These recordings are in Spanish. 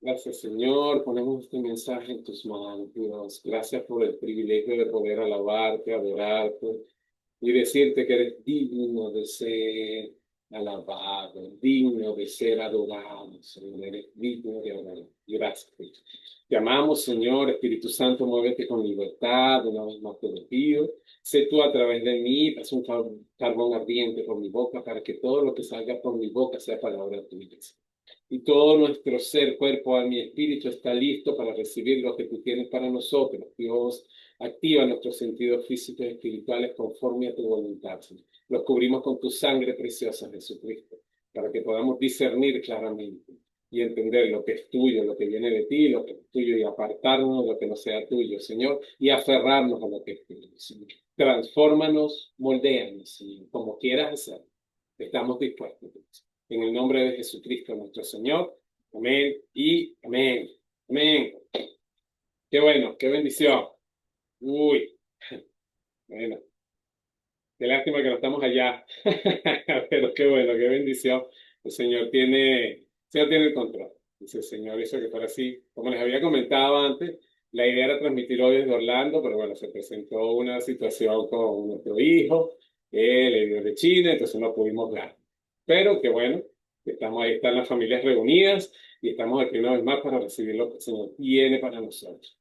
Gracias, Señor. Ponemos este mensaje en tus manos, Dios. Gracias por el privilegio de poder alabarte, adorarte y decirte que eres digno de ser alabado, digno de ser adorado, Señor. Eres digno de adorar. Gracias, Cristo. Te amamos, Señor. Espíritu Santo, muévete con libertad. Una vez más te lo pido. Sé tú a través de mí, haz un carbón ardiente por mi boca para que todo lo que salga por mi boca sea palabra tuya. Y todo nuestro ser, cuerpo, alma y espíritu está listo para recibir lo que tú tienes para nosotros. Dios, activa nuestros sentidos físicos y espirituales conforme a tu voluntad. Señor. Los cubrimos con tu sangre preciosa, Jesucristo, para que podamos discernir claramente y entender lo que es tuyo, lo que viene de ti, lo que es tuyo, y apartarnos de lo que no sea tuyo, Señor, y aferrarnos a lo que es tuyo, Señor. Transfórmanos, moldéanos, Señor, como quieras hacer. Estamos dispuestos. En el nombre de Jesucristo nuestro Señor. Amén y amén. Amén. Qué bueno, qué bendición. Uy, bueno, qué lástima que no estamos allá. Pero qué bueno, qué bendición. El Señor tiene el control. Dice el Señor, eso que fuera así. Como les había comentado antes, la idea era transmitir hoy desde Orlando, pero bueno, se presentó una situación con nuestro hijo, él es de Chile, entonces no pudimos dar. Pero qué bueno, estamos ahí, están las familias reunidas y estamos aquí una vez más para recibir lo que el Señor tiene para nosotros.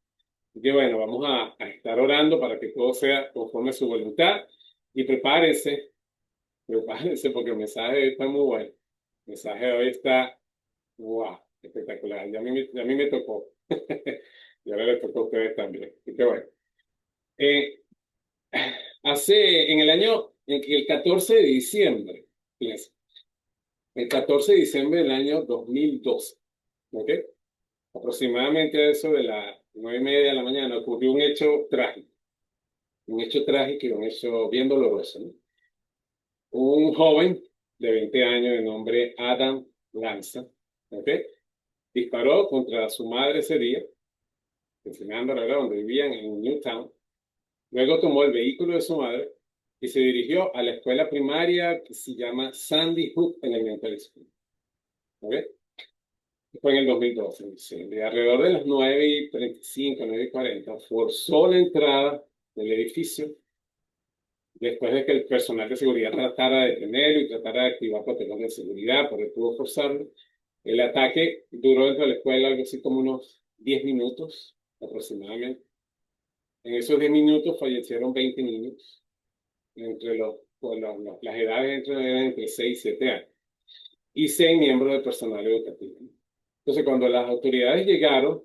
Así que bueno, vamos a estar orando para que todo sea conforme a su voluntad y prepárense porque el mensaje de hoy está muy bueno. El mensaje de hoy está, wow, espectacular. Ya a mí me tocó. Y ahora le tocó a ustedes también. Así que bueno. Eh, en el 14 de diciembre, fíjense, el 14 de diciembre del año 2012, ¿ok? Aproximadamente a eso de las 9:30 de la mañana ocurrió un hecho trágico y un hecho bien doloroso, ¿no? Un joven de 20 años de nombre Adam Lanza, ¿ok? Disparó contra su madre ese día, enseñándola, ¿verdad?, donde vivían en Newtown. Luego tomó el vehículo de su madre y se dirigió a la escuela primaria que se llama Sandy Hook Elementary School, ¿ok? Fue en el 2012, de alrededor de las 9:35, 9:40, forzó la entrada del edificio después de que el personal de seguridad tratara de detenerlo y tratara de activar protocolos de seguridad, pero él pudo forzarlo. El ataque duró dentro de la escuela algo así como unos 10 minutos aproximadamente. En esos 10 minutos fallecieron 20 niños, las edades eran entre 6 y 7 años, y 6 miembros del personal educativo. Entonces, cuando las autoridades llegaron,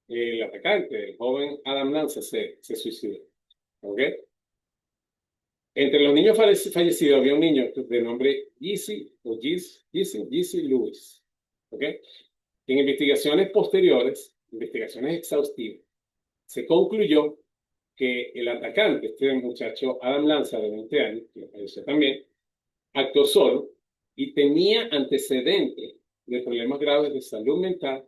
el atacante, el joven Adam Lanza, se suicidó. ¿Ok? Entre los niños fallecidos había un niño de nombre Jesse Lewis. ¿Ok? En investigaciones exhaustivas, se concluyó que el atacante, este muchacho Adam Lanza, de 20 años, que falleció también, actuó solo y tenía antecedentes de problemas graves de salud mental,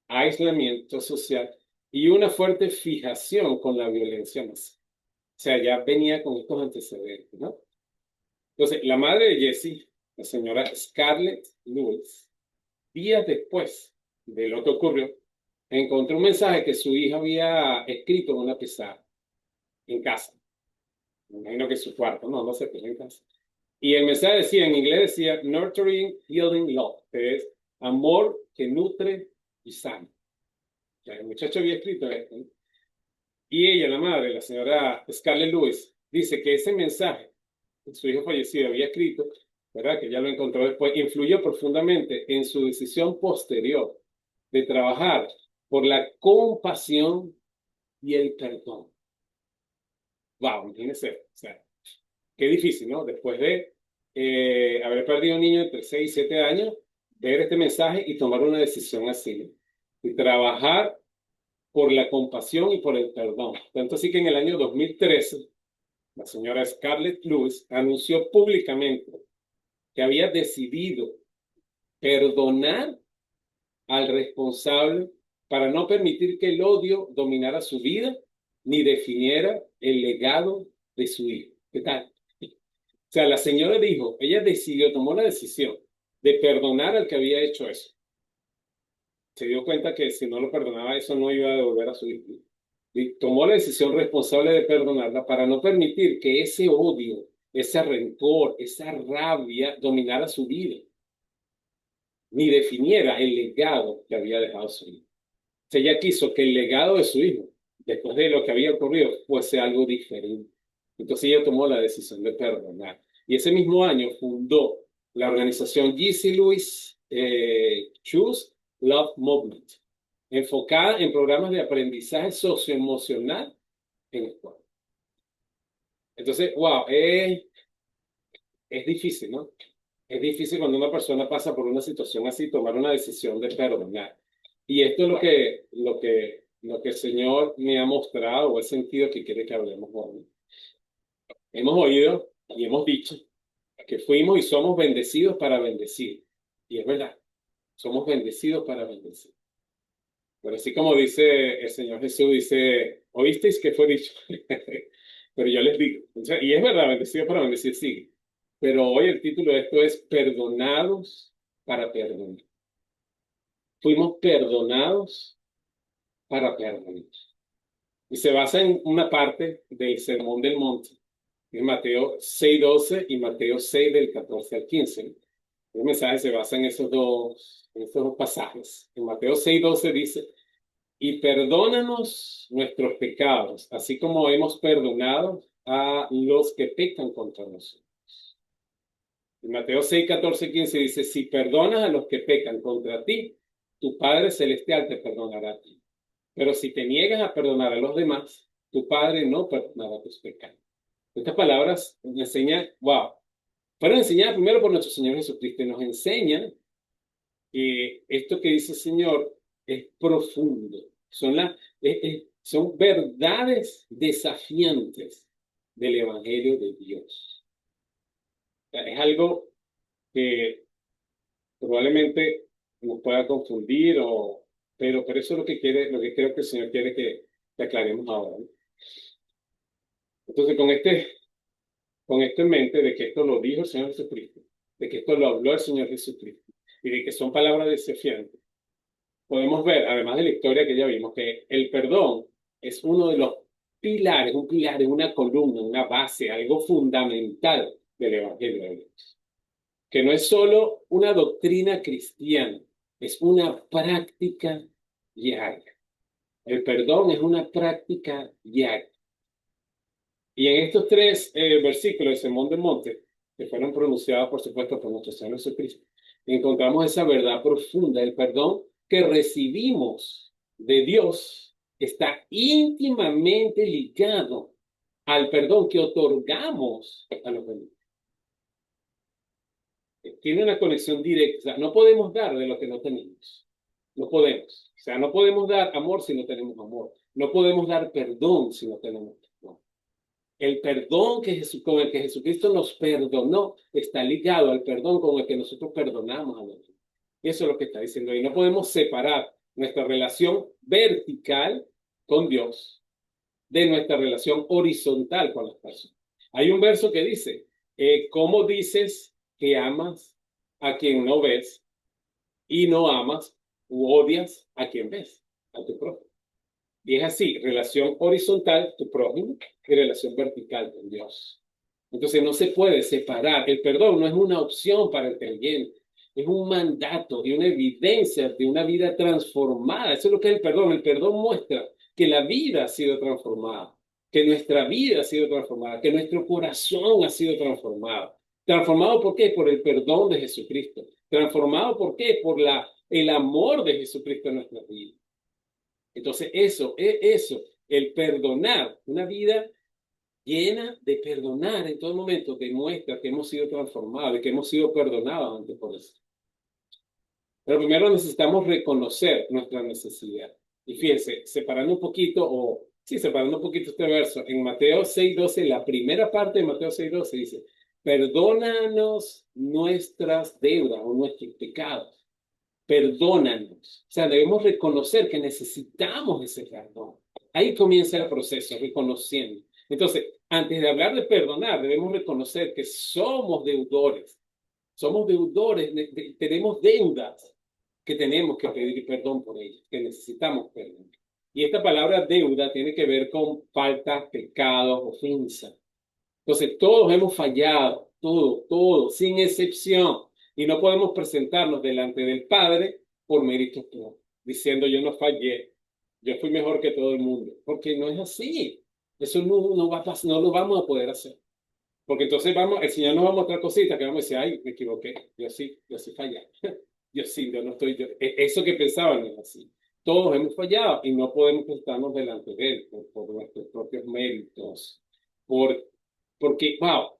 aislamiento social y una fuerte fijación con la violencia masiva. O sea, ya venía con estos antecedentes, ¿no? Entonces, la madre de Jesse, la señora Scarlett Lewis, días después de lo que ocurrió, encontró un mensaje que su hija había escrito en una pizarra en casa. Me imagino que en su cuarto, no sé, pero en casa. Y el mensaje decía, en inglés decía, Nurturing Healing Love, que es amor que nutre y sana. O sea, el muchacho había escrito esto, ¿no? Y ella, la madre, la señora Scarlett Lewis, dice que ese mensaje que su hijo fallecido había escrito, ¿verdad?, que ya lo encontró después, influyó profundamente en su decisión posterior de trabajar por la compasión y el perdón. Wow, imagínense, o sea, qué difícil, ¿no? Después de haber perdido un niño entre 6 y 7 años, ver este mensaje y tomar una decisión así. Y trabajar por la compasión y por el perdón. Tanto así que en el año 2013, la señora Scarlett Lewis anunció públicamente que había decidido perdonar al responsable para no permitir que el odio dominara su vida ni definiera el legado de su hijo. ¿Qué tal? O sea, la señora dijo, ella tomó la decisión de perdonar al que había hecho eso. se dio cuenta que si no lo perdonaba, eso no iba a devolver a su hijo. Y tomó la decisión responsable de perdonarla para no permitir que ese odio, ese rencor, esa rabia dominara su vida, ni definiera el legado que había dejado su hijo. O sea, ella quiso que el legado de su hijo, después de lo que había ocurrido, fuese algo diferente. Entonces ella tomó la decisión de perdonar. Y ese mismo año fundó la organización G.C. Lewis Choose Love Movement, enfocada en programas de aprendizaje socioemocional en escuela. Entonces, wow, es difícil, ¿no? Es difícil cuando una persona pasa por una situación así, tomar una decisión de perdonar. Y esto es lo que el Señor me ha mostrado o he sentido que quiere que hablemos hoy. Hemos oído y hemos dicho que fuimos y somos bendecidos para bendecir. Y es verdad, somos bendecidos para bendecir. Pero así como dice el Señor Jesús, dice, ¿oísteis que fue dicho? Pero yo les digo, o sea, y es verdad, bendecidos para bendecir, sí. Pero hoy el título de esto es Perdonados para perdonar. Fuimos perdonados para perdonar. Y se basa en una parte del Sermón del Monte, en Mateo 6:12 y Mateo 6 del 14 al 15. El mensaje se basa en esos dos pasajes. En Mateo 6:12 dice, y perdónanos nuestros pecados, así como hemos perdonado a los que pecan contra nosotros. En Mateo 6, 14, 15 dice, si perdonas a los que pecan contra ti, tu Padre Celestial te perdonará a ti. Pero si te niegas a perdonar a los demás, tu Padre no perdonará tus pecados. Estas palabras nos enseñan, wow, fueron enseñadas primero por nuestro Señor Jesucristo y nos enseñan que esto que dice el Señor es profundo. Son verdades desafiantes del Evangelio de Dios. O sea, es algo que probablemente nos pueda confundir, pero eso es lo que creo que el Señor quiere que aclaremos ahora, ¿no? Entonces, con esto en mente de que esto lo dijo el Señor Jesucristo, de que esto lo habló el Señor Jesucristo, y de que son palabras desafiantes, podemos ver, además de la historia que ya vimos, que el perdón es uno de los pilares, un pilar, una columna, una base, algo fundamental del Evangelio de Dios. Que no es solo una doctrina cristiana, es una práctica diaria. El perdón es una práctica diaria. Y en estos tres versículos de Sermón del Monte, que fueron pronunciados, por supuesto, por nuestro Señor Jesucristo, encontramos esa verdad profunda. El perdón que recibimos de Dios está íntimamente ligado al perdón que otorgamos a los demás. Tiene una conexión directa. O sea, no podemos dar de lo que no tenemos. No podemos. O sea, no podemos dar amor si no tenemos amor. No podemos dar perdón si no tenemos perdón. El perdón con el que Jesucristo nos perdonó está ligado al perdón con el que nosotros perdonamos a los demás. Y eso es lo que está diciendo ahí. No podemos separar nuestra relación vertical con Dios de nuestra relación horizontal con las personas. Hay un verso que dice, ¿cómo dices que amas a quien no ves y no amas u odias a quien ves, a tu prójimo? Y es así, relación horizontal, tu prójimo, y relación vertical con Dios. Entonces no se puede separar. El perdón no es una opción para el creyente, es un mandato y una evidencia de una vida transformada. Eso es lo que es el perdón. El perdón muestra que la vida ha sido transformada, que nuestra vida ha sido transformada, que nuestro corazón ha sido transformado. ¿Transformado por qué? Por el perdón de Jesucristo. ¿Transformado por qué? Por el amor de Jesucristo en nuestra vida. Entonces eso, el perdonar, una vida llena de perdonar en todo momento, demuestra que hemos sido transformados y que hemos sido perdonados antes por eso. Pero primero necesitamos reconocer nuestra necesidad. Y fíjense, separando un poquito este verso, en Mateo 6:12, la primera parte de Mateo 6:12 dice, perdónanos nuestras deudas o nuestros pecados. Perdónanos. O sea, debemos reconocer que necesitamos ese perdón. Ahí comienza el proceso, reconociendo. Entonces, antes de hablar de perdonar, debemos reconocer que somos deudores. Somos deudores, tenemos deudas. que tenemos que pedir perdón por ellas, que necesitamos perdón. Y esta palabra deuda tiene que ver con faltas, pecados, ofensas. Entonces, todos hemos fallado, todos, sin excepción. Y no podemos presentarnos delante del Padre por méritos propios, diciendo yo no fallé, yo fui mejor que todo el mundo. Porque no es así. Eso no va a pasar, no lo vamos a poder hacer. Porque entonces el Señor nos va a mostrar cositas que vamos a decir, ay, me equivoqué, yo sí fallé. Yo sí, yo no estoy, eso que pensaban no es así. Todos hemos fallado y no podemos estarnos delante de Él por nuestros propios méritos, por, porque, wow,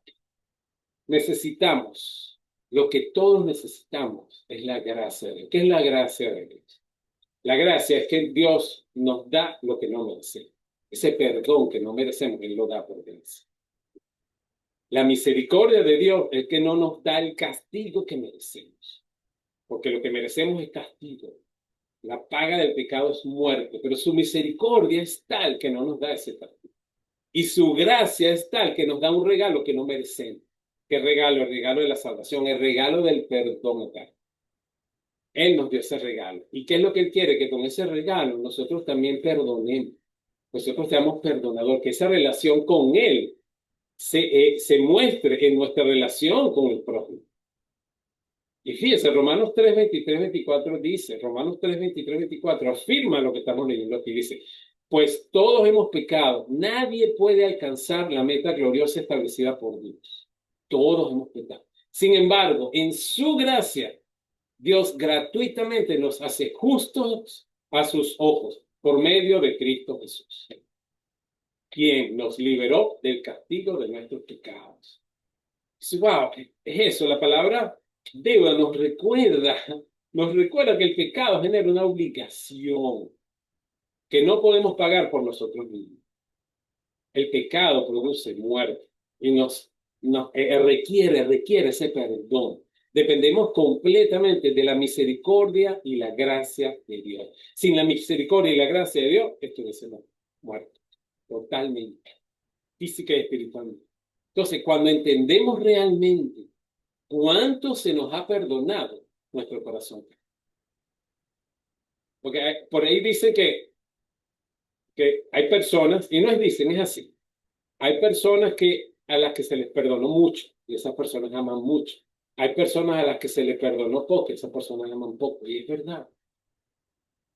necesitamos, lo que todos necesitamos es la gracia de Dios. ¿Qué es la gracia de Dios? La gracia es que Dios nos da lo que no merecemos. Ese perdón que no merecemos, Él lo da por gracia. La misericordia de Dios es que no nos da el castigo que merecemos, porque lo que merecemos es castigo. La paga del pecado es muerte, pero su misericordia es tal que no nos da ese castigo. Y su gracia es tal que nos da un regalo que no merecemos. ¿Qué regalo? El regalo de la salvación, el regalo del perdón eterno. Él nos dio ese regalo. ¿Y qué es lo que Él quiere? Que con ese regalo nosotros también perdonemos. Nosotros seamos perdonadores, que esa relación con Él se muestre en nuestra relación con el prójimo. Y fíjese, Romanos 3, 23, 24 dice, Romanos 3, 23, 24 afirma lo que estamos leyendo aquí, dice, pues todos hemos pecado, nadie puede alcanzar la meta gloriosa establecida por Dios. Todos hemos pecado. Sin embargo, en su gracia, Dios gratuitamente nos hace justos a sus ojos por medio de Cristo Jesús, quien nos liberó del castigo de nuestros pecados. Wow, es eso, la palabra deuda nos recuerda que el pecado genera una obligación que no podemos pagar por nosotros mismos. El pecado produce muerte y requiere ese perdón. Dependemos completamente de la misericordia y la gracia de Dios. Sin la misericordia y la gracia de Dios, estuviésemos muertos, totalmente, física y espiritualmente. Entonces, cuando entendemos realmente cuánto se nos ha perdonado, nuestro corazón. Porque por ahí dice que hay personas, y no es dicen, es así, hay personas a las que se les perdonó mucho, y esas personas aman mucho. Hay personas a las que se les perdonó poco, y esas personas aman poco, y es verdad.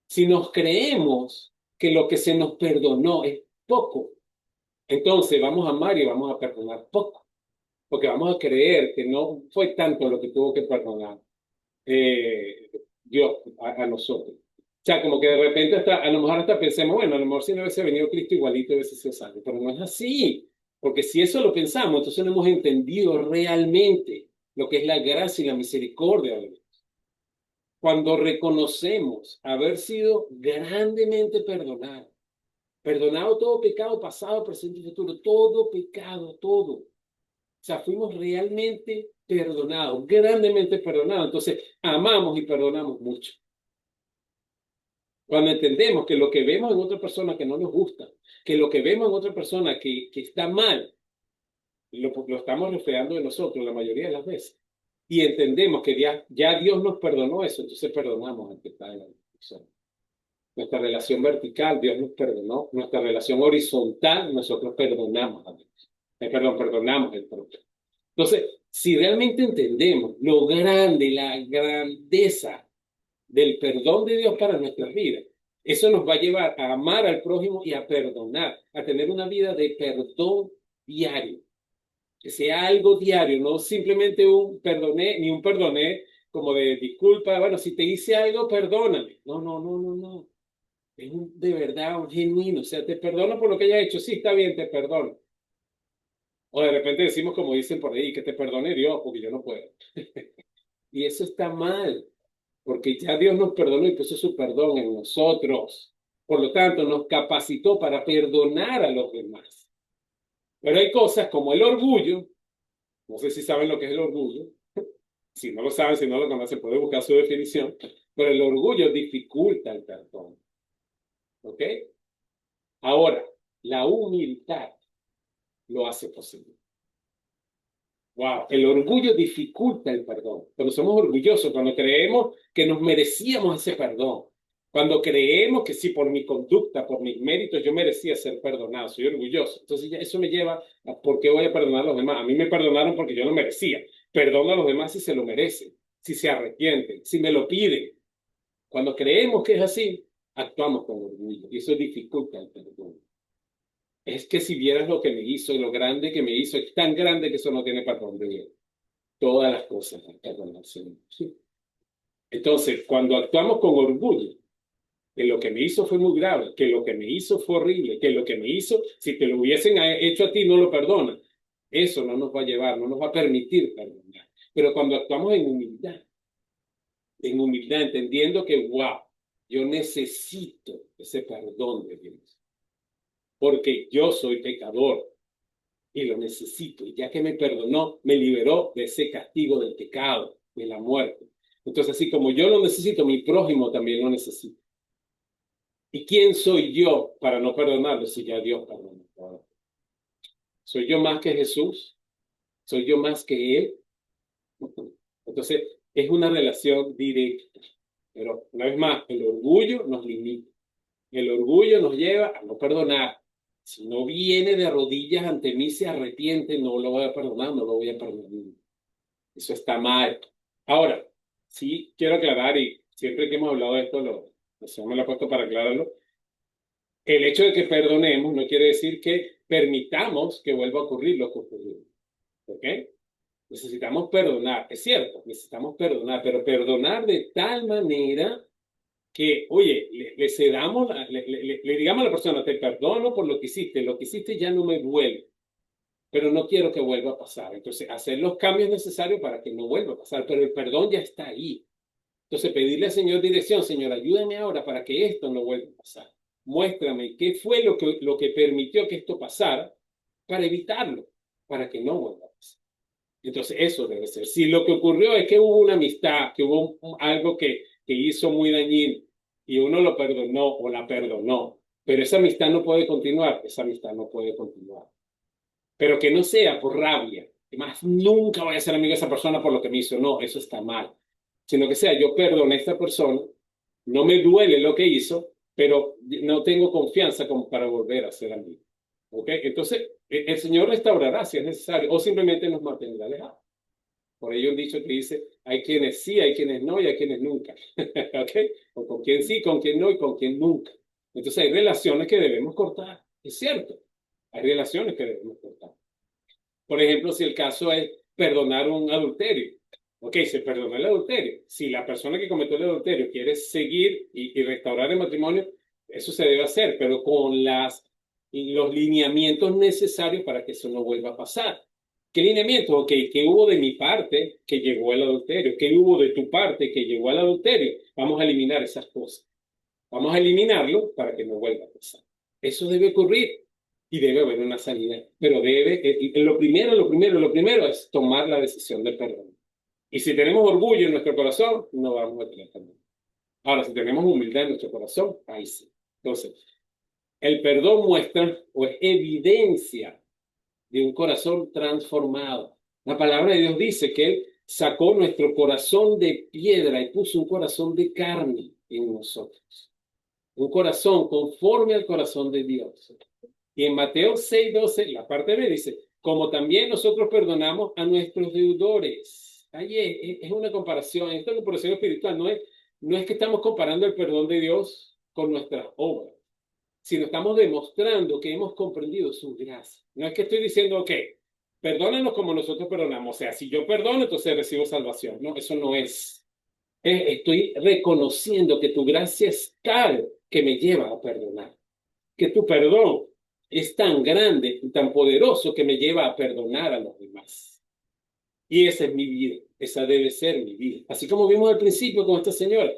Si nos creemos que lo que se nos perdonó es poco, entonces vamos a amar y vamos a perdonar poco, porque vamos a creer que no fue tanto lo que tuvo que perdonar Dios a nosotros. O sea, como que de repente a lo mejor hasta pensemos, bueno, a lo mejor si no hubiese venido Cristo igualito hubiese sido salvo, pero no es así, porque si eso lo pensamos, entonces no hemos entendido realmente lo que es la gracia y la misericordia de Dios. Cuando reconocemos haber sido grandemente perdonados, perdonado todo pecado pasado, presente y futuro, todo pecado, todo. O sea, fuimos realmente perdonados, grandemente perdonados. Entonces, amamos y perdonamos mucho. Cuando entendemos que lo que vemos en otra persona que no nos gusta, que lo que vemos en otra persona que está mal, lo estamos reflejando en nosotros la mayoría de las veces. Y entendemos que ya Dios nos perdonó eso, entonces perdonamos al que está en la persona. Nuestra relación vertical, Dios nos perdonó. Nuestra relación horizontal, nosotros perdonamos a Dios. Perdonamos el propio. Entonces, si realmente entendemos lo grande, la grandeza del perdón de Dios para nuestras vidas, eso nos va a llevar a amar al prójimo y a perdonar, a tener una vida de perdón diario. Que sea algo diario, no simplemente un perdoné, ni un perdoné como de disculpa, bueno, si te hice algo, perdóname. No, no, no, no, no. Es de verdad, un genuino. O sea, te perdono por lo que hayas hecho. Sí, está bien, te perdono. O de repente decimos, como dicen por ahí, que te perdone Dios, porque yo no puedo. Y eso está mal, porque ya Dios nos perdonó y puso su perdón en nosotros. Por lo tanto, nos capacitó para perdonar a los demás. Pero hay cosas como el orgullo, no sé si saben lo que es el orgullo, si no lo saben, si no lo conocen, pueden buscar su definición, pero el orgullo dificulta el perdón. ¿Ok? Ahora, la humildad lo hace posible. Wow, el orgullo dificulta el perdón. Cuando somos orgullosos, cuando creemos que nos merecíamos ese perdón, cuando creemos que si por mi conducta, por mis méritos, yo merecía ser perdonado, soy orgulloso. Entonces ya eso me lleva a por qué voy a perdonar a los demás. A mí me perdonaron porque yo no merecía. Perdono a los demás si se lo merecen, si se arrepienten, si me lo piden. Cuando creemos que es así, actuamos con orgullo y eso dificulta el perdón. Es que si vieras lo que me hizo y lo grande que me hizo, es tan grande que eso no tiene perdón de Dios. Todas las cosas las perdona el Señor. ¿Sí? Entonces, cuando actuamos con orgullo, que lo que me hizo fue muy grave, que lo que me hizo fue horrible, que lo que me hizo, si te lo hubiesen hecho a ti, no lo perdona. Eso no nos va a llevar, no nos va a permitir perdonar. Pero cuando actuamos en humildad, entendiendo que, wow, yo necesito ese perdón de Dios, porque yo soy pecador y lo necesito. Y ya que me perdonó, me liberó de ese castigo del pecado, de la muerte. Entonces, así como yo lo necesito, mi prójimo también lo necesita. ¿Y quién soy yo para no perdonarlo si ya Dios perdonó? ¿Soy yo más que Jesús? ¿Soy yo más que Él? Entonces, es una relación directa. Pero, una vez más, el orgullo nos limita. El orgullo nos lleva a no perdonar. Si no viene de rodillas ante mí, se arrepiente, no lo voy a perdonar, no lo voy a perdonar. Eso está mal. Ahora, sí quiero aclarar, y siempre que hemos hablado de esto, me lo ha puesto para aclararlo. El hecho de que perdonemos no quiere decir que permitamos que vuelva a ocurrir lo que ocurrió. ¿Ok? Necesitamos perdonar, es cierto, necesitamos perdonar, pero perdonar de tal manera que, oye, le cedamos, le digamos a la persona, te perdono por lo que hiciste ya no me duele, pero no quiero que vuelva a pasar. Entonces, hacer los cambios necesarios para que no vuelva a pasar, pero el perdón ya está ahí. Entonces, pedirle al Señor dirección, Señor, ayúdame ahora para que esto no vuelva a pasar. Muéstrame qué fue lo que permitió que esto pasara para evitarlo, para que no vuelva a pasar. Entonces, eso debe ser. Si lo que ocurrió es que hubo una amistad, que hubo algo que hizo muy dañino y uno lo perdonó o la perdonó, pero esa amistad no puede continuar, esa amistad no puede continuar. Pero que no sea por rabia, que más nunca voy a ser amigo de esa persona por lo que me hizo, no, eso está mal. Sino que sea, yo perdoné a esta persona, no me duele lo que hizo, pero no tengo confianza como para volver a ser amigo. ¿Ok? Entonces, el Señor restaurará si es necesario, o simplemente nos mantendrá alejados. Por ello un dicho que dice, hay quienes sí, hay quienes no y hay quienes nunca. ¿Ok? O con quien sí, con quien no y con quien nunca. Entonces hay relaciones que debemos cortar, es cierto. Hay relaciones que debemos cortar. Por ejemplo, si el caso es perdonar un adulterio. Ok, se perdonó el adulterio. Si la persona que cometió el adulterio quiere seguir y restaurar el matrimonio, eso se debe hacer, pero con los lineamientos necesarios para que eso no vuelva a pasar. ¿Qué lineamientos? Ok, ¿qué hubo de mi parte que llegó al adulterio? ¿Qué hubo de tu parte que llegó al adulterio? Vamos a eliminar esas cosas. Vamos a eliminarlo para que no vuelva a pasar. Eso debe ocurrir y debe haber una salida. Pero lo primero es tomar la decisión de perdón. Y si tenemos orgullo en nuestro corazón, no vamos a tener perdón. Ahora, si tenemos humildad en nuestro corazón, ahí sí. Entonces, el perdón muestra o es evidencia de un corazón transformado. La palabra de Dios dice que Él sacó nuestro corazón de piedra y puso un corazón de carne en nosotros. Un corazón conforme al corazón de Dios. Y en Mateo 6:12, la parte B dice, como también nosotros perdonamos a nuestros deudores. Ahí es una comparación, esto es una comparación espiritual, no es que estamos comparando el perdón de Dios con nuestras obras, sino estamos demostrando que hemos comprendido su gracia. No es que estoy diciendo, ok, perdónanos como nosotros perdonamos, o sea, si yo perdono, entonces recibo salvación. No, eso no es. Estoy reconociendo que tu gracia es tal que me lleva a perdonar. Que tu perdón es tan grande y tan poderoso que me lleva a perdonar a los demás. Y esa es mi vida, esa debe ser mi vida. Así como vimos al principio con esta señora.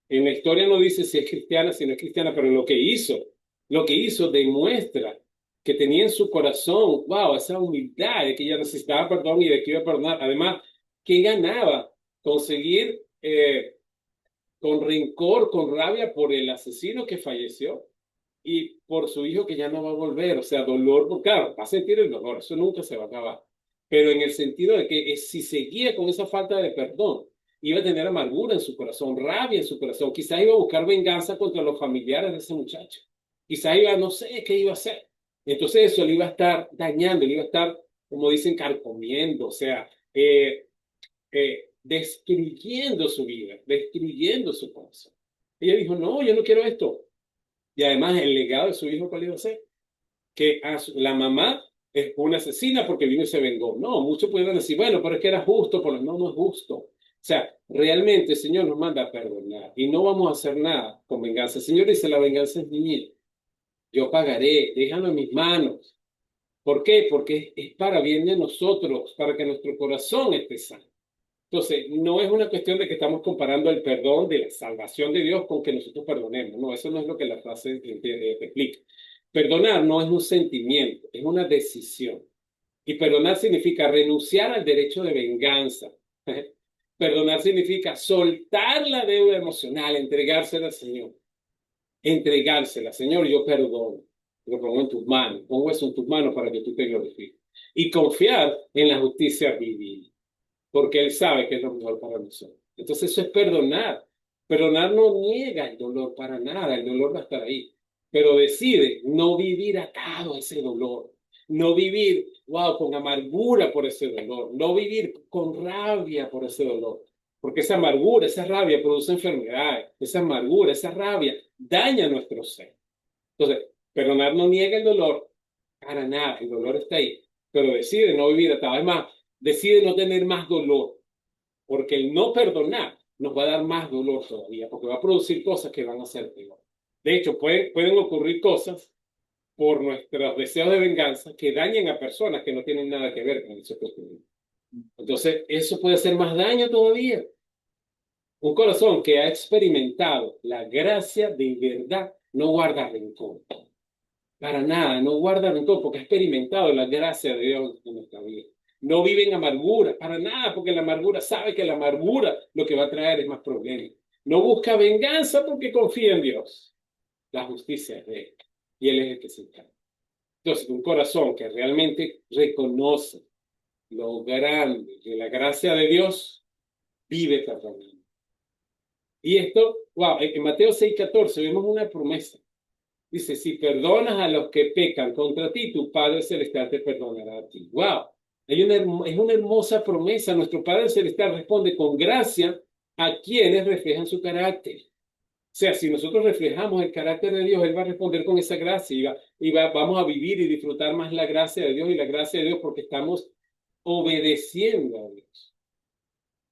En la historia no dice si es cristiana, si no es cristiana, pero lo que hizo demuestra que tenía en su corazón, wow, esa humildad de que ella necesitaba perdón y de que iba a perdonar. Además, ¿qué ganaba? Conseguir con rencor, con rabia por el asesino que falleció y por su hijo que ya no va a volver. O sea, dolor, claro, va a sentir el dolor, eso nunca se va a acabar. pero en el sentido de que si seguía con esa falta de perdón, iba a tener amargura en su corazón, rabia en su corazón, quizás iba a buscar venganza contra los familiares de ese muchacho, quizás iba, no sé qué iba a hacer. Entonces eso le iba a estar dañando, le iba a estar, como dicen, carcomiendo, o sea, destruyendo su vida, destruyendo su corazón. Ella dijo, no, yo no quiero esto. Y además el legado de su hijo, ¿cuál iba a ser? Que la mamá es una asesina porque vino y se vengó. No, muchos pueden decir, bueno, pero es que era justo, pero no, no es justo. O sea, realmente el Señor nos manda a perdonar y no vamos a hacer nada con venganza. El Señor dice, la venganza es mía. Yo pagaré, déjalo en mis manos. ¿Por qué? Porque es para bien de nosotros, para que nuestro corazón esté sano. Entonces, no es una cuestión de que estamos comparando el perdón de la salvación de Dios con que nosotros perdonemos. No, eso no es lo que la frase explica. Perdonar no es un sentimiento, es una decisión. Y perdonar significa renunciar al derecho de venganza. Perdonar significa soltar la deuda emocional, entregársela al Señor. Entregársela, Señor, yo perdono. Lo pongo en tus manos, pongo eso en tus manos para que tú te glorifiques. Y confiar en la justicia divina, porque Él sabe que es lo mejor para nosotros. Entonces eso es perdonar. Perdonar no niega el dolor para nada, el dolor va a estar ahí, pero decide no vivir atado a ese dolor, no vivir, wow, con amargura por ese dolor, no vivir con rabia por ese dolor, porque esa amargura, esa rabia produce enfermedades, esa amargura, esa rabia daña nuestro ser. Entonces, perdonar no niega el dolor, para nada, el dolor está ahí, pero decide no vivir atado. Además, decide no tener más dolor, porque el no perdonar nos va a dar más dolor todavía, porque va a producir cosas que van a ser peor. De hecho, pueden ocurrir cosas por nuestros deseos de venganza que dañen a personas que no tienen nada que ver con eso que ocurrió. Entonces, eso puede hacer más daño todavía. Un corazón que ha experimentado la gracia de verdad no guarda rencor. Para nada, no guarda rencor porque ha experimentado la gracia de Dios en nuestra vida. No vive en amargura, para nada, porque la amargura sabe que la amargura lo que va a traer es más problemas. No busca venganza porque confía en Dios. La justicia es de Él y Él es el que se encarga. Entonces, un corazón que realmente reconoce lo grande de la gracia de Dios, vive perdonando. Y esto, wow, en Mateo 6:14 vemos una promesa. Dice, si perdonas a los que pecan contra ti, tu Padre Celestial te perdonará a ti. ¡Wow! Es una hermosa promesa. Nuestro Padre Celestial responde con gracia a quienes reflejan su carácter. O sea, si nosotros reflejamos el carácter de Dios, Él va a responder con esa gracia vamos a vivir y disfrutar más la gracia de Dios y la gracia de Dios porque estamos obedeciendo a Dios.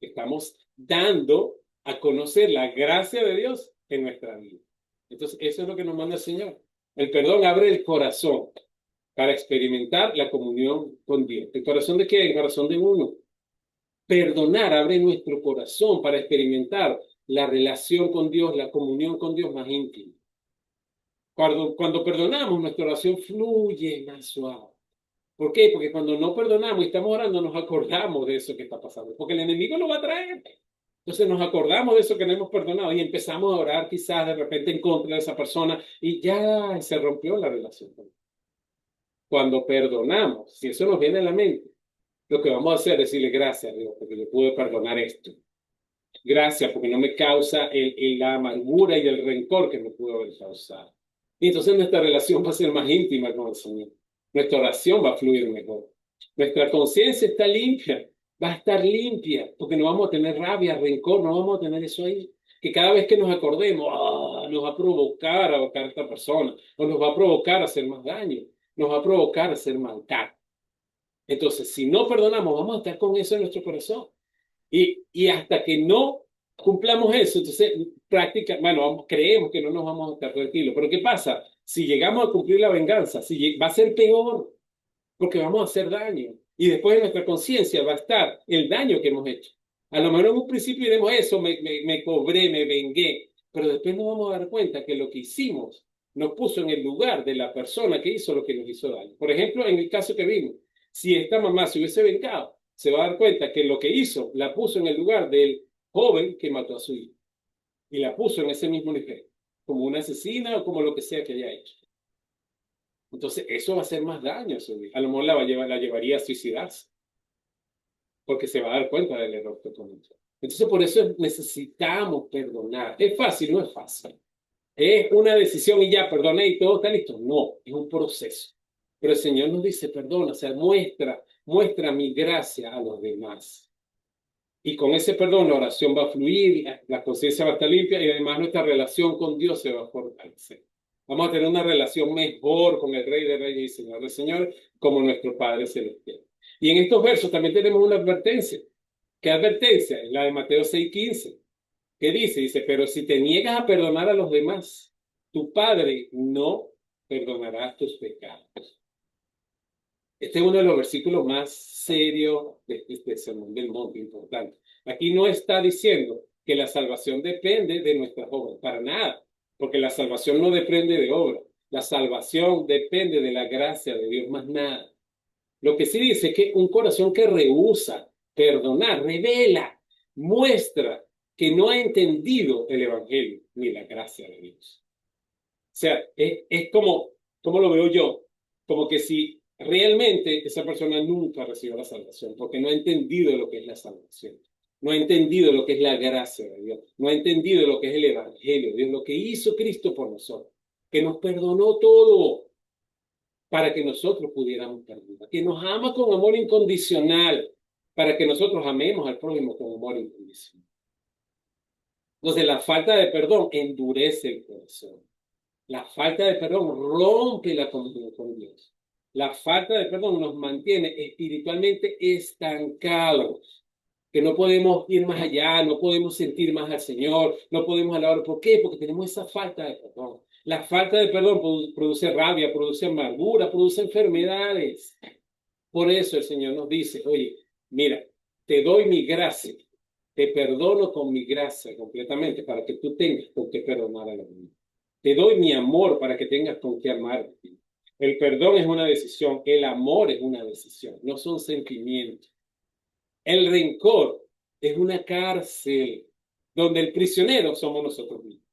Estamos dando a conocer la gracia de Dios en nuestra vida. Entonces, eso es lo que nos manda el Señor. El perdón abre el corazón para experimentar la comunión con Dios. ¿El corazón de qué? El corazón de uno. Perdonar abre nuestro corazón para experimentar la relación con Dios, la comunión con Dios más íntima. Cuando perdonamos, nuestra oración fluye más suave. ¿Por qué? Porque cuando no perdonamos y estamos orando, nos acordamos de eso que está pasando. Porque el enemigo lo va a traer. Entonces nos acordamos de eso que no hemos perdonado y empezamos a orar quizás de repente en contra de esa persona y ya se rompió la relación. Cuando perdonamos, si eso nos viene a la mente, lo que vamos a hacer es decirle gracias a Dios porque le pude perdonar esto. Gracias porque no me causa la amargura y el rencor que me pudo haber causado. Y entonces nuestra relación va a ser más íntima con el Señor. Nuestra oración va a fluir mejor. Nuestra conciencia está limpia, va a estar limpia, porque no vamos a tener rabia, rencor, no vamos a tener eso ahí. Que cada vez que nos acordemos, nos va a provocar a ahogar a esta persona, o nos va a provocar a hacer más daño, nos va a provocar a hacer maldad. Entonces, si no perdonamos, vamos a estar con eso en nuestro corazón. Y hasta que no cumplamos eso, entonces creemos que no nos vamos a estar tranquilos. Pero ¿qué pasa? Si llegamos a cumplir la venganza, va a ser peor, porque vamos a hacer daño. Y después en nuestra conciencia va a estar el daño que hemos hecho. A lo mejor en un principio diremos eso, me cobré, me vengué, pero después nos vamos a dar cuenta que lo que hicimos nos puso en el lugar de la persona que hizo lo que nos hizo daño. Por ejemplo, en el caso que vimos, si esta mamá se hubiese vengado, se va a dar cuenta que lo que hizo la puso en el lugar del joven que mató a su hijo. Y la puso en ese mismo nivel, como una asesina o como lo que sea que haya hecho. Entonces, eso va a hacer más daño a su vida. A lo mejor la llevaría a suicidarse. porque se va a dar cuenta del error que cometió. Entonces, por eso necesitamos perdonar. ¿Es fácil? No es fácil. ¿Es una decisión y ya perdoné y todo está listo? No, es un proceso. Pero el Señor nos dice, perdona, o sea, muestra mi gracia a los demás. Y con ese perdón la oración va a fluir, la conciencia va a estar limpia y además nuestra relación con Dios se va a fortalecer. Vamos a tener una relación mejor con el Rey de Reyes y Señor de Señores, como nuestro Padre Celestial. Y en estos versos también tenemos una advertencia. ¿Qué advertencia? Es la de Mateo 6:15. ¿Qué dice? Dice, pero si te niegas a perdonar a los demás, tu Padre no perdonará tus pecados. Este es uno de los versículos más serios de este Sermón del Monte, importante. Aquí no está diciendo que la salvación depende de nuestras obras, para nada, porque la salvación no depende de obras. La salvación depende de la gracia de Dios, más nada. Lo que sí dice es que un corazón que rehúsa perdonar, revela, muestra que no ha entendido el Evangelio ni la gracia de Dios. O sea, es como lo veo yo, como que si realmente esa persona nunca recibió la salvación, porque no ha entendido lo que es la salvación, no ha entendido lo que es la gracia de Dios, no ha entendido lo que es el Evangelio de Dios, lo que hizo Cristo por nosotros, que nos perdonó todo para que nosotros pudiéramos perdonar, que nos ama con amor incondicional, para que nosotros amemos al prójimo con amor incondicional. Entonces, la falta de perdón endurece el corazón. La falta de perdón rompe la comunión con Dios. La falta de perdón nos mantiene espiritualmente estancados, que no podemos ir más allá, no podemos sentir más al Señor, no podemos alabar. ¿Por qué? Porque tenemos esa falta de perdón. La falta de perdón produce rabia, produce amargura, produce enfermedades. Por eso el Señor nos dice, oye, mira, te doy mi gracia, te perdono con mi gracia completamente para que tú tengas con qué perdonar a los demás. Te doy mi amor para que tengas con qué amar. El perdón es una decisión, el amor es una decisión, no son sentimientos. El rencor es una cárcel donde el prisionero somos nosotros mismos.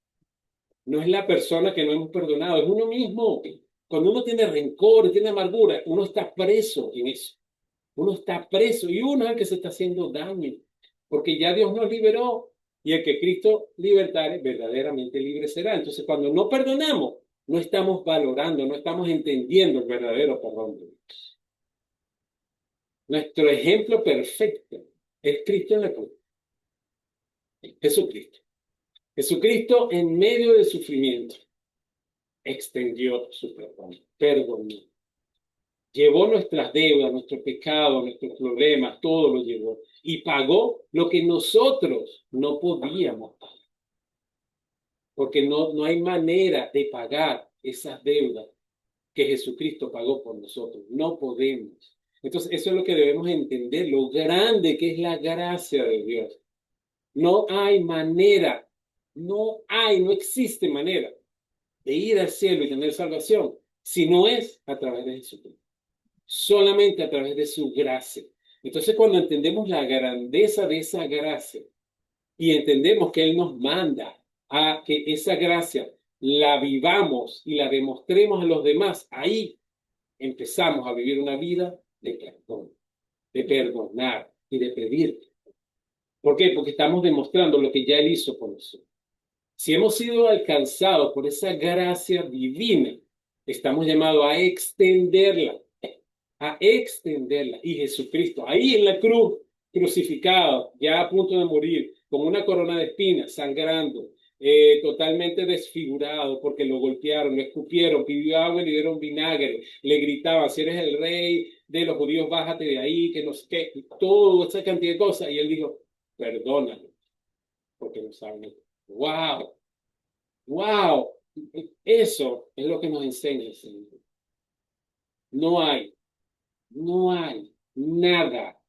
No es la persona que no hemos perdonado, es uno mismo. Cuando uno tiene rencor, tiene amargura, uno está preso en eso. Uno está preso y uno es el que se está haciendo daño, porque ya Dios nos liberó y el que Cristo libertare verdaderamente libre será. Entonces, cuando no perdonamos, no estamos valorando, no estamos entendiendo el verdadero perdón de Dios. Nuestro ejemplo perfecto es Cristo en la cruz. Jesucristo. Jesucristo en medio del sufrimiento extendió su perdón, perdonó. Llevó nuestras deudas, nuestros pecados, nuestros problemas, todo lo llevó. Y pagó lo que nosotros no podíamos pagar. Porque no hay manera de pagar esas deudas que Jesucristo pagó por nosotros. No podemos. Entonces, eso es lo que debemos entender, lo grande que es la gracia de Dios. No hay manera, no existe manera de ir al cielo y tener salvación si no es a través de Jesucristo. Solamente a través de su gracia. Entonces, cuando entendemos la grandeza de esa gracia y entendemos que Él nos manda a que esa gracia la vivamos y la demostremos a los demás, ahí empezamos a vivir una vida de perdón, de perdonar y de pedir. ¿Por qué? Porque estamos demostrando lo que ya Él hizo por nosotros. Si hemos sido alcanzados por esa gracia divina, estamos llamados a extenderla. Y Jesucristo, ahí en la cruz, crucificado, ya a punto de morir, con una corona de espinas, sangrando, totalmente desfigurado, porque lo golpearon, lo escupieron, pidió agua y le dieron vinagre, le gritaban, si eres el rey de los judíos, bájate de ahí, que no sé qué, y toda esa cantidad de cosas, y él dijo, perdónalo, porque no saben. ¡Wow! ¡Wow! Eso es lo que nos enseña el Señor. No hay nada,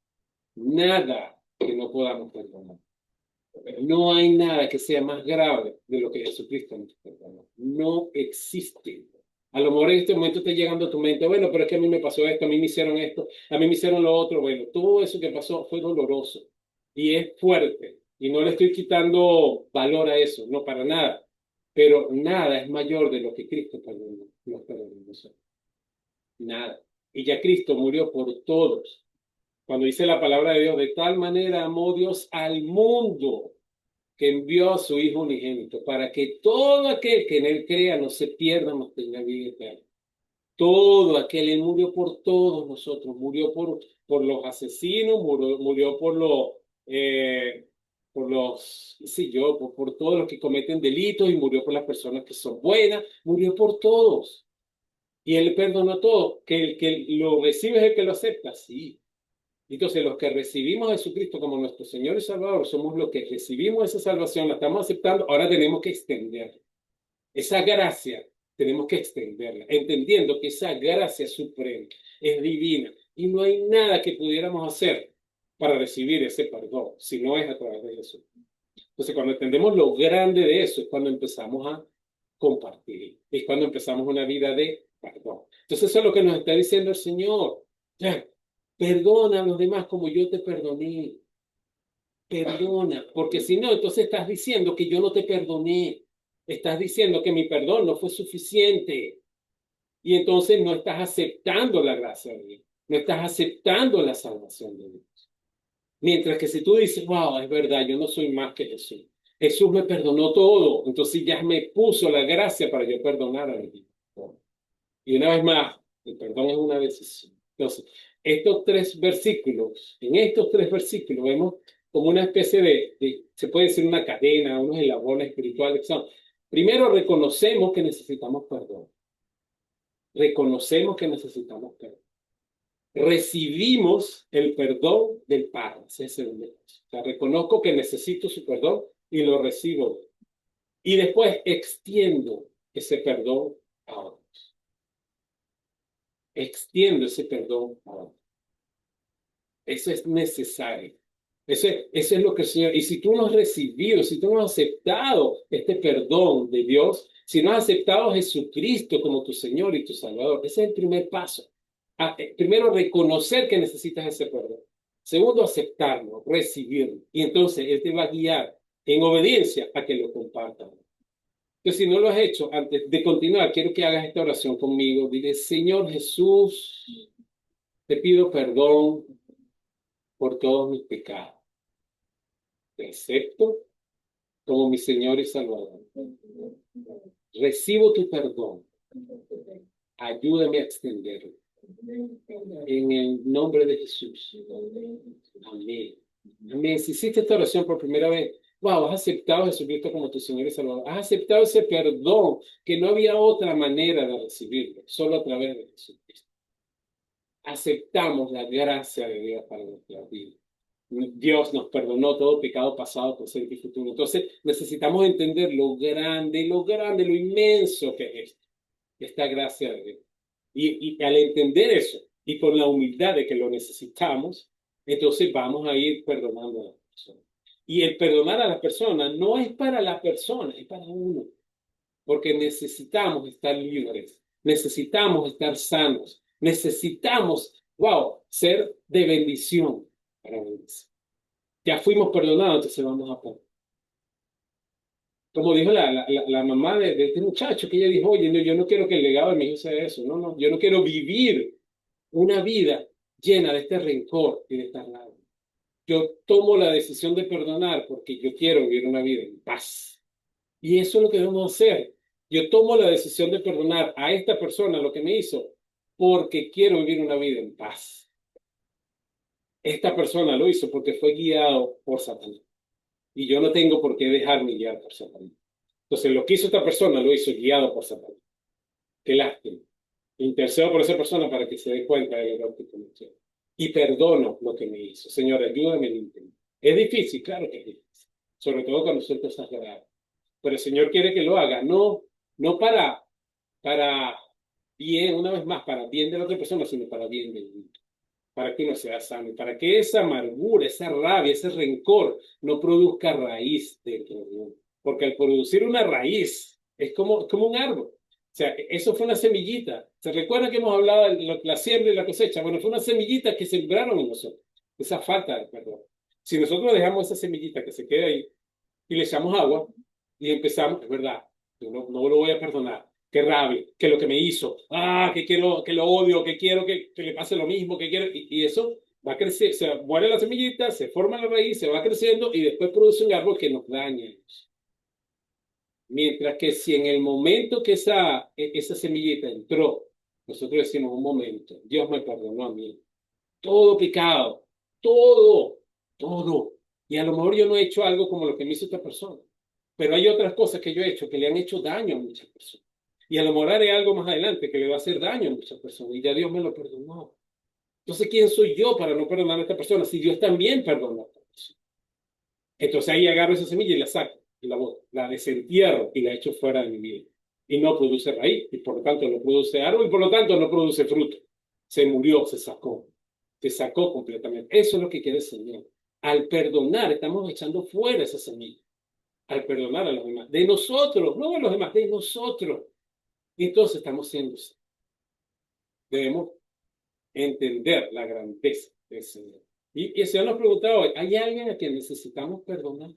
nada que no podamos perdonar. No hay nada que sea más grave de lo que Jesucristo nos perdonó. No existe. A lo mejor en este momento está llegando a tu mente, bueno, pero es que a mí me pasó esto, a mí me hicieron esto, a mí me hicieron lo otro. Bueno, todo eso que pasó fue doloroso y es fuerte. Y no le estoy quitando valor a eso, no para nada. Pero nada es mayor de lo que Cristo perdonó, nos perdonó nosotros. Nada. Y ya Cristo murió por todos. Cuando dice la palabra de Dios, de tal manera amó Dios al mundo que envió a su Hijo unigénito, para que todo aquel que en él crea no se pierda, mas tenga vida eterna. Todo aquel, él murió por todos nosotros, murió por los asesinos, murió por los, qué sé yo, por todos los que cometen delitos y murió por las personas que son buenas, murió por todos. Y él perdonó todo. Que el que lo recibe es el que lo acepta, sí. Entonces, los que recibimos a Jesucristo como nuestro Señor y Salvador, somos los que recibimos esa salvación, la estamos aceptando, ahora tenemos que extenderla. Esa gracia tenemos que extenderla, entendiendo que esa gracia suprema es divina y no hay nada que pudiéramos hacer para recibir ese perdón, si no es a través de Jesús. Entonces, cuando entendemos lo grande de eso, es cuando empezamos a compartir, es cuando empezamos una vida de perdón. Entonces, eso es lo que nos está diciendo el Señor. Ya, perdona a los demás como yo te perdoné. Perdona, porque si no, entonces estás diciendo que yo no te perdoné. Estás diciendo que mi perdón no fue suficiente. Y entonces no estás aceptando la gracia de Dios. No estás aceptando la salvación de Dios. Mientras que si tú dices, wow, es verdad, yo no soy más que Jesús. Jesús me perdonó todo. Entonces ya me puso la gracia para yo perdonar a Dios. Y una vez más, el perdón es una decisión. Entonces, en estos tres versículos vemos como una especie se puede decir una cadena, unos eslabones espirituales que son. Primero, reconocemos que necesitamos perdón. Reconocemos que necesitamos perdón. Recibimos el perdón del Padre. Ese es el segundo paso. O sea, reconozco que necesito su perdón y lo recibo. Y después extiendo ese perdón a otros. Extiendo ese perdón a otros. Eso es necesario. Eso es lo que el Señor. Y si tú no has recibido, si tú no has aceptado este perdón de Dios, si no has aceptado a Jesucristo como tu Señor y tu Salvador, ese es el primer paso. Primero, reconocer que necesitas ese perdón. Segundo, aceptarlo, recibirlo. Y entonces Él te va a guiar en obediencia a que lo compartas. Entonces, si no lo has hecho, antes de continuar, quiero que hagas esta oración conmigo. Dile, Señor Jesús, te pido perdón por todos mis pecados. Te acepto como mi Señor y Salvador. Recibo tu perdón. Ayúdame a extenderlo. En el nombre de Jesús. Amén. Amén. Si hiciste esta oración por primera vez, wow, has aceptado a Jesucristo como tu Señor y Salvador. Has aceptado ese perdón que no había otra manera de recibirlo, solo a través de Jesucristo. Aceptamos la gracia de Dios para nuestra vida. Dios nos perdonó todo pecado pasado, presente y futuro. Entonces necesitamos entender lo inmenso que es esta gracia de Dios. Y al entender eso y con la humildad de que lo necesitamos, entonces vamos a ir perdonando a las personas. Y el perdonar a las personas no es para la persona, es para uno. Porque necesitamos estar libres, necesitamos estar sanos, necesitamos, wow, ser de bendición para bendición. Ya fuimos perdonados, entonces vamos a perdonar. Como dijo la mamá de este muchacho, que ella dijo, oye, no, yo no quiero que el legado de mi hijo sea eso, no, yo no quiero vivir una vida llena de este rencor y de esta rabia. Yo tomo la decisión de perdonar porque yo quiero vivir una vida en paz. Y eso es lo que debemos hacer. Yo tomo la decisión de perdonar a esta persona lo que me hizo porque quiero vivir una vida en paz. Esta persona lo hizo porque fue guiado por Satanás. Y yo no tengo por qué dejarme guiar por Satanás. Entonces, lo que hizo esta persona lo hizo guiado por Satanás. Qué lástima. Intercedo por esa persona para que se dé cuenta del error que cometió. Y perdono lo que me hizo. Señor, ayúdame en intento. Es difícil, claro que es difícil. Sobre todo cuando son cosas graves. Pero el Señor quiere que lo haga. No para bien, una vez más, para bien de la otra persona, sino para bien del mundo. Para que uno sea sano. Para que esa amargura, esa rabia, ese rencor no produzca raíz dentro de uno. Porque al producir una raíz, es como un árbol. O sea, eso fue una semillita. ¿Se recuerda que hemos hablado de la siembra y la cosecha? Bueno, fue una semillita que sembraron en nosotros. Esa falta de perdón. Si nosotros dejamos esa semillita que se quede ahí y le echamos agua y empezamos, es verdad, yo no lo voy a perdonar. Qué rabia, que lo que me hizo, que quiero, que lo odio, que quiero que le pase lo mismo, que quiero, y eso va a crecer, se muere la semillita, se forma la raíz, se va creciendo y después produce un árbol que nos daña. Mientras que si en el momento que esa semillita entró, nosotros decimos un momento, Dios me perdonó a mí. Todo pecado, todo, todo. Y a lo mejor yo no he hecho algo como lo que me hizo esta persona, pero hay otras cosas que yo he hecho que le han hecho daño a muchas personas. Y a lo mejor haré algo más adelante que le va a hacer daño a muchas personas y ya Dios me lo perdonó. Entonces, ¿quién soy yo para no perdonar a esta persona si Dios también perdonó a esta persona? Entonces ahí agarro esa semilla y la saco, y la boto, la desentierro y la echo fuera de mi vida. Y no produce raíz, y por lo tanto no produce árbol, y por lo tanto no produce fruto. Se murió, se sacó completamente. Eso es lo que quiere el Señor. Al perdonar, estamos echando fuera esa semilla. Al perdonar a los demás. De nosotros, no de los demás, de nosotros. Y entonces estamos siendo. Debemos entender la grandeza del Señor. Y el Señor nos preguntaba hoy, ¿hay alguien a quien necesitamos perdonar?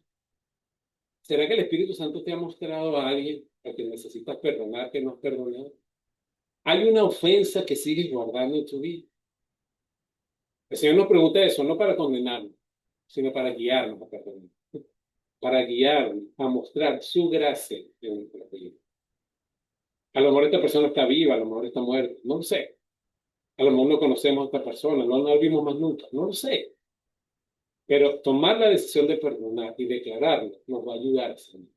¿Será que el Espíritu Santo te ha mostrado a alguien a quien necesitas perdonar que no has perdonado? ¿Hay una ofensa que sigues guardando en tu vida? El Señor nos pregunta eso, no para condenarnos, sino para guiarnos a perdonar, para guiarnos a mostrar su gracia en nuestra vida. A lo mejor esta persona está viva, a lo mejor está muerta, no lo sé. A lo mejor no conocemos a esta persona, no la vimos más nunca, no lo sé. Pero tomar la decisión de perdonar y declararlo nos va a ayudar, Señor.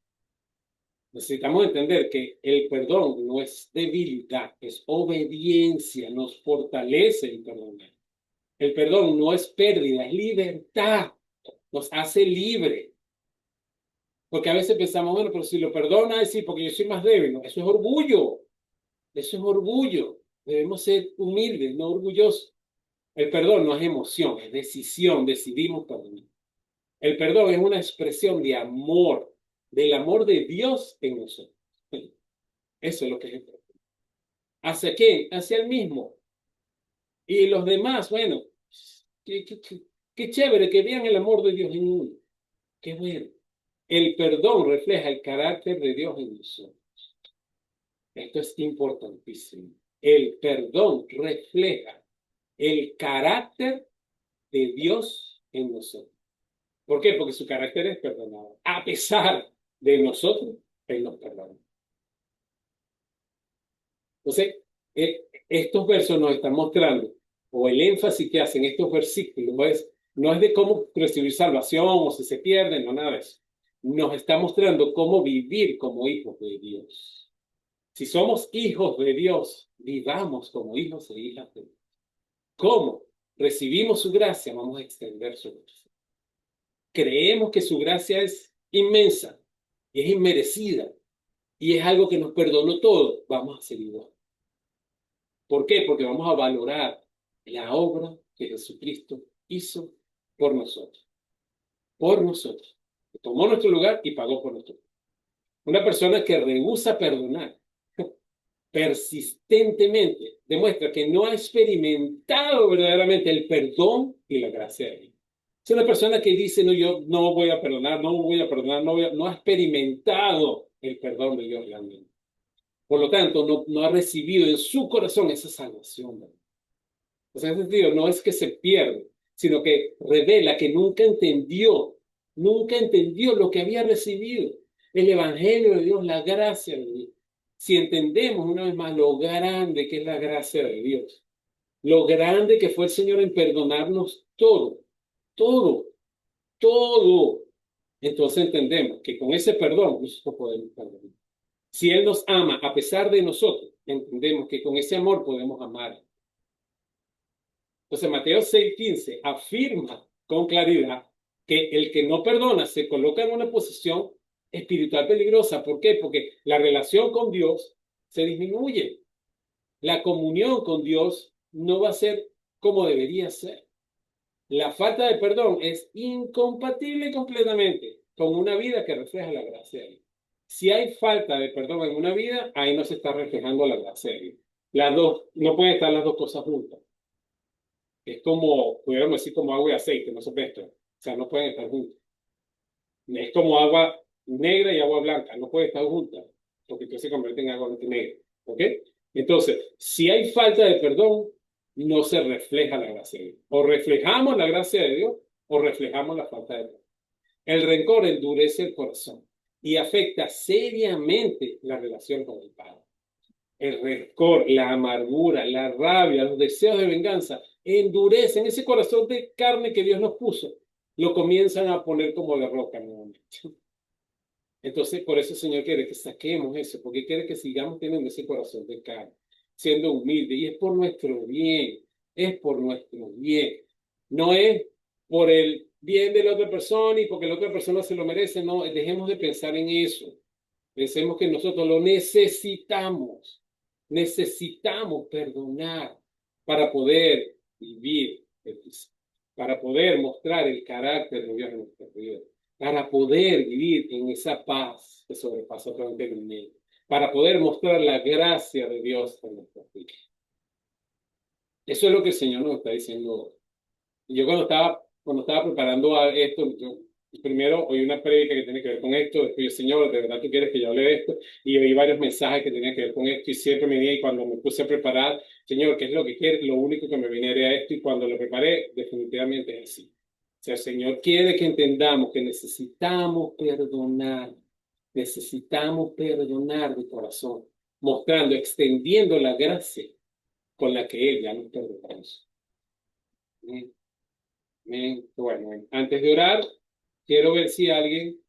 Necesitamos entender que el perdón no es debilidad, es obediencia, nos fortalece el perdonar. El perdón no es pérdida, es libertad, nos hace libre. Porque a veces pensamos, bueno, pero si lo perdona, es sí, porque yo soy más débil. No, eso es orgullo, eso es orgullo. Debemos ser humildes, no orgullosos. El perdón no es emoción, es decisión, decidimos perdonar. El perdón es una expresión de amor, del amor de Dios en nosotros. Eso es lo que es el perdón. ¿Hacia quién? Hacia el mismo. Y los demás, bueno, qué chévere que vean el amor de Dios en uno. Qué bueno. El perdón refleja el carácter de Dios en nosotros. Esto es importantísimo. El perdón refleja el carácter de Dios en nosotros. ¿Por qué? Porque su carácter es perdonado. A pesar de nosotros, Él nos perdona. Entonces, estos versos nos están mostrando, o el énfasis que hacen estos versículos no es de cómo recibir salvación o si se pierden, no nada de eso. Nos está mostrando cómo vivir como hijos de Dios. Si somos hijos de Dios, vivamos como hijos e hijas de Dios. ¿Cómo? Recibimos su gracia, vamos a extender su gracia. Creemos que su gracia es inmensa, es inmerecida y es algo que nos perdonó todo, vamos a ser igual. ¿Por qué? Porque vamos a valorar la obra que Jesucristo hizo por nosotros. Por nosotros. Tomó nuestro lugar y pagó por nosotros. Una persona que rehúsa perdonar persistentemente demuestra que no ha experimentado verdaderamente el perdón y la gracia de Dios. Es una persona que dice, no, yo no voy a perdonar, no voy a perdonar, no ha experimentado el perdón de Dios realmente. Por lo tanto, no ha recibido en su corazón esa salvación, ¿verdad? O sea, en ese sentido, no es que se pierde, sino que revela que nunca entendió lo que había recibido, el Evangelio de Dios, la gracia de Dios. Si entendemos una vez más lo grande que es la gracia de Dios, lo grande que fue el Señor en perdonarnos todo, todo, todo, entonces entendemos que con ese perdón nosotros podemos perdonar. Si Él nos ama a pesar de nosotros, entendemos que con ese amor podemos amar. Entonces Mateo 6:15 afirma con claridad que el que no perdona se coloca en una posición espiritual peligrosa. ¿Por qué? Porque la relación con Dios se disminuye. La comunión con Dios no va a ser como debería ser. La falta de perdón es incompatible completamente con una vida que refleja la gracia de Dios. Si hay falta de perdón en una vida, ahí no se está reflejando la gracia de Dios. Las dos, no pueden estar las dos cosas juntas. Es como, pudiéramos decir, como agua y aceite, no se mezclan. O sea, no pueden estar juntas. Es como agua negra y agua blanca, no pueden estar juntas, porque entonces se convierte en agua negra. ¿Ok? Entonces, si hay falta de perdón, no se refleja la gracia de Dios. O reflejamos la gracia de Dios o reflejamos la falta de Dios. El rencor endurece el corazón y afecta seriamente la relación con el Padre. El rencor, la amargura, la rabia, los deseos de venganza endurecen ese corazón de carne que Dios nos puso. Lo comienzan a poner como de roca nuevamente. Entonces, por eso el Señor quiere que saquemos eso, porque quiere que sigamos teniendo ese corazón de carne, siendo humilde, y es por nuestro bien, es por nuestro bien. No es por el bien de la otra persona y porque la otra persona se lo merece, no, dejemos de pensar en eso. Pensemos que nosotros lo necesitamos, necesitamos perdonar para poder vivir feliz, para poder mostrar el carácter de Dios en nuestra vida, para poder vivir en esa paz que sobrepasa todo entendimiento, para poder mostrar la gracia de Dios en nuestra vida. Eso es lo que el Señor nos está diciendo. Y yo cuando estaba preparando esto, yo primero oí una prédica que tiene que ver con esto, después yo, Señor, de verdad tú quieres que yo hable de esto, y oí varios mensajes que tenían que ver con esto, y siempre me di, y cuando me puse a preparar, Señor, ¿qué es lo que quieres? Lo único que me viene era esto, y cuando lo preparé, definitivamente es así. O sea, el Señor quiere que entendamos que necesitamos perdonar de corazón, mostrando, extendiendo la gracia con la que Él ya nos perdonó. Bueno, antes de orar, quiero ver si alguien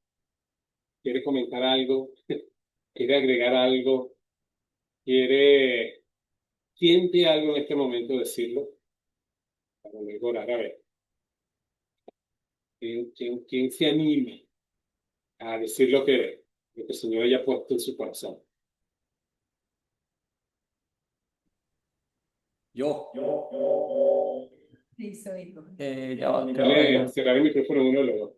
quiere comentar algo, quiere agregar algo, siente algo en este momento decirlo, para luego orar. A ver, ¿quién se anime a decir lo que el Señor haya puesto en su corazón? Yo. Sí, soy tú. Cerrar el micrófono uno de los dos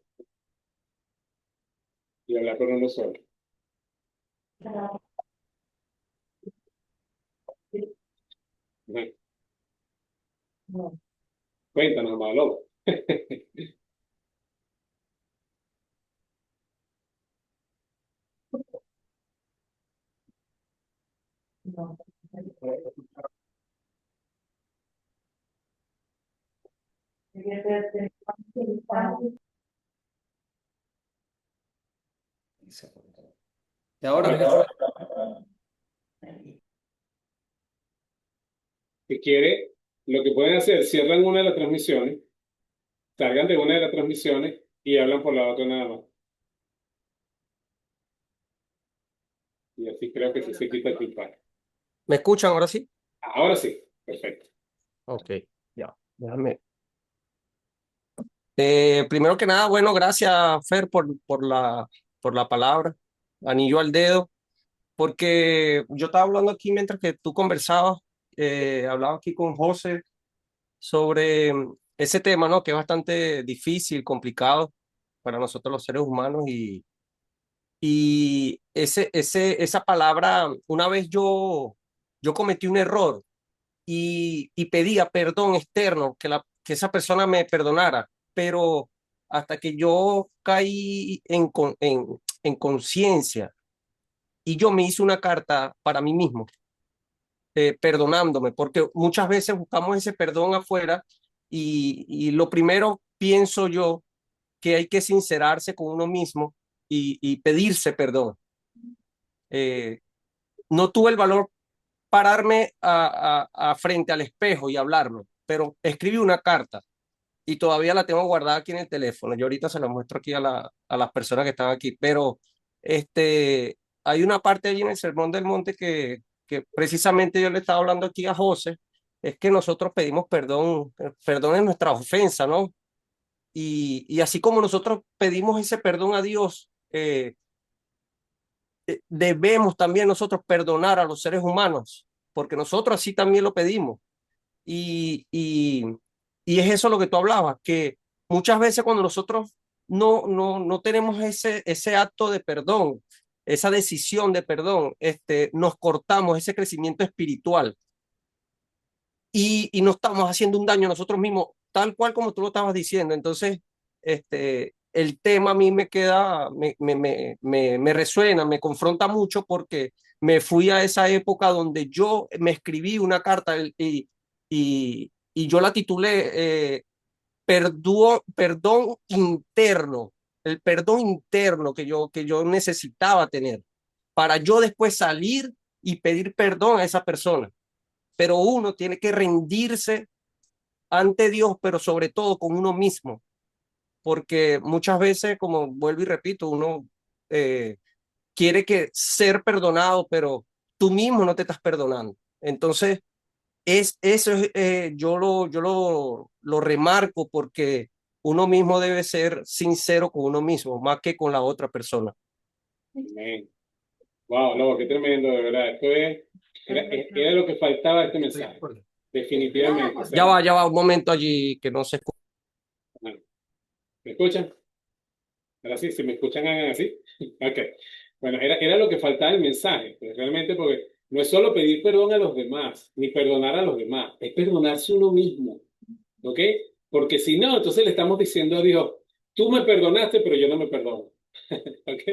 y hablar con uno solo. Bueno, No, cuéntanos, Malo. no. Y ahora, Si quiere, lo que pueden hacer, cierran una de las transmisiones, salgan de una de las transmisiones y hablan por la otra nada más. Y así creo que sí se quita el feedback. ¿me escuchan ahora sí? Ahora sí, perfecto. Ok, ya, déjame. Primero que nada, bueno, gracias, Fer, por la palabra. Anillo al dedo, porque yo estaba hablando aquí mientras que tú conversabas, hablaba aquí con José sobre ese tema, ¿no? Que es bastante difícil, complicado para nosotros los seres humanos y esa palabra, una vez yo cometí un error y pedía perdón externo, que esa persona me perdonara, pero hasta que yo caí en conciencia y yo me hice una carta para mí mismo, perdonándome, porque muchas veces buscamos ese perdón afuera y lo primero pienso yo que hay que sincerarse con uno mismo y pedirse perdón. Eh, no tuve el valor pararme a frente al espejo y hablarlo, pero escribí una carta y todavía la tengo guardada aquí en el teléfono. Yo ahorita se la muestro aquí a las personas que están aquí, pero hay una parte allí en el Sermón del Monte que precisamente yo le estaba hablando aquí a José, es que nosotros pedimos perdón, perdón en nuestras ofensas, ¿no? Y así como nosotros pedimos ese perdón a Dios, debemos también nosotros perdonar a los seres humanos, porque nosotros así también lo pedimos. Y, y, y es eso lo que tú hablabas, que muchas veces cuando nosotros no tenemos ese acto de perdón, esa decisión de perdón, nos cortamos ese crecimiento espiritual y nos estamos haciendo un daño a nosotros mismos, tal cual como tú lo estabas diciendo. Entonces, el tema a mí me queda, me resuena, me confronta mucho porque me fui a esa época donde yo me escribí una carta y yo la titulé perdón interno, el perdón interno que yo necesitaba tener para yo después salir y pedir perdón a esa persona. Pero uno tiene que rendirse ante Dios, pero sobre todo con uno mismo, porque muchas veces, como vuelvo y repito, uno eh, quiere que ser perdonado, pero tú mismo no te estás perdonando. Entonces, eso es, lo remarco porque uno mismo debe ser sincero con uno mismo, más que con la otra persona. Amén. Wow, no, qué tremendo, de verdad. Era lo que faltaba a este mensaje. Definitivamente. O sea, Ya va un momento allí que no se escucha. bueno, ¿me escuchan? Ahora sí, si me escuchan, hagan así. Ok. Bueno, era lo que faltaba el mensaje, pues, realmente, porque no es solo pedir perdón a los demás, ni perdonar a los demás, es perdonarse uno mismo, ¿ok? Porque si no, entonces le estamos diciendo a Dios, tú me perdonaste, pero yo no me perdono, ¿ok?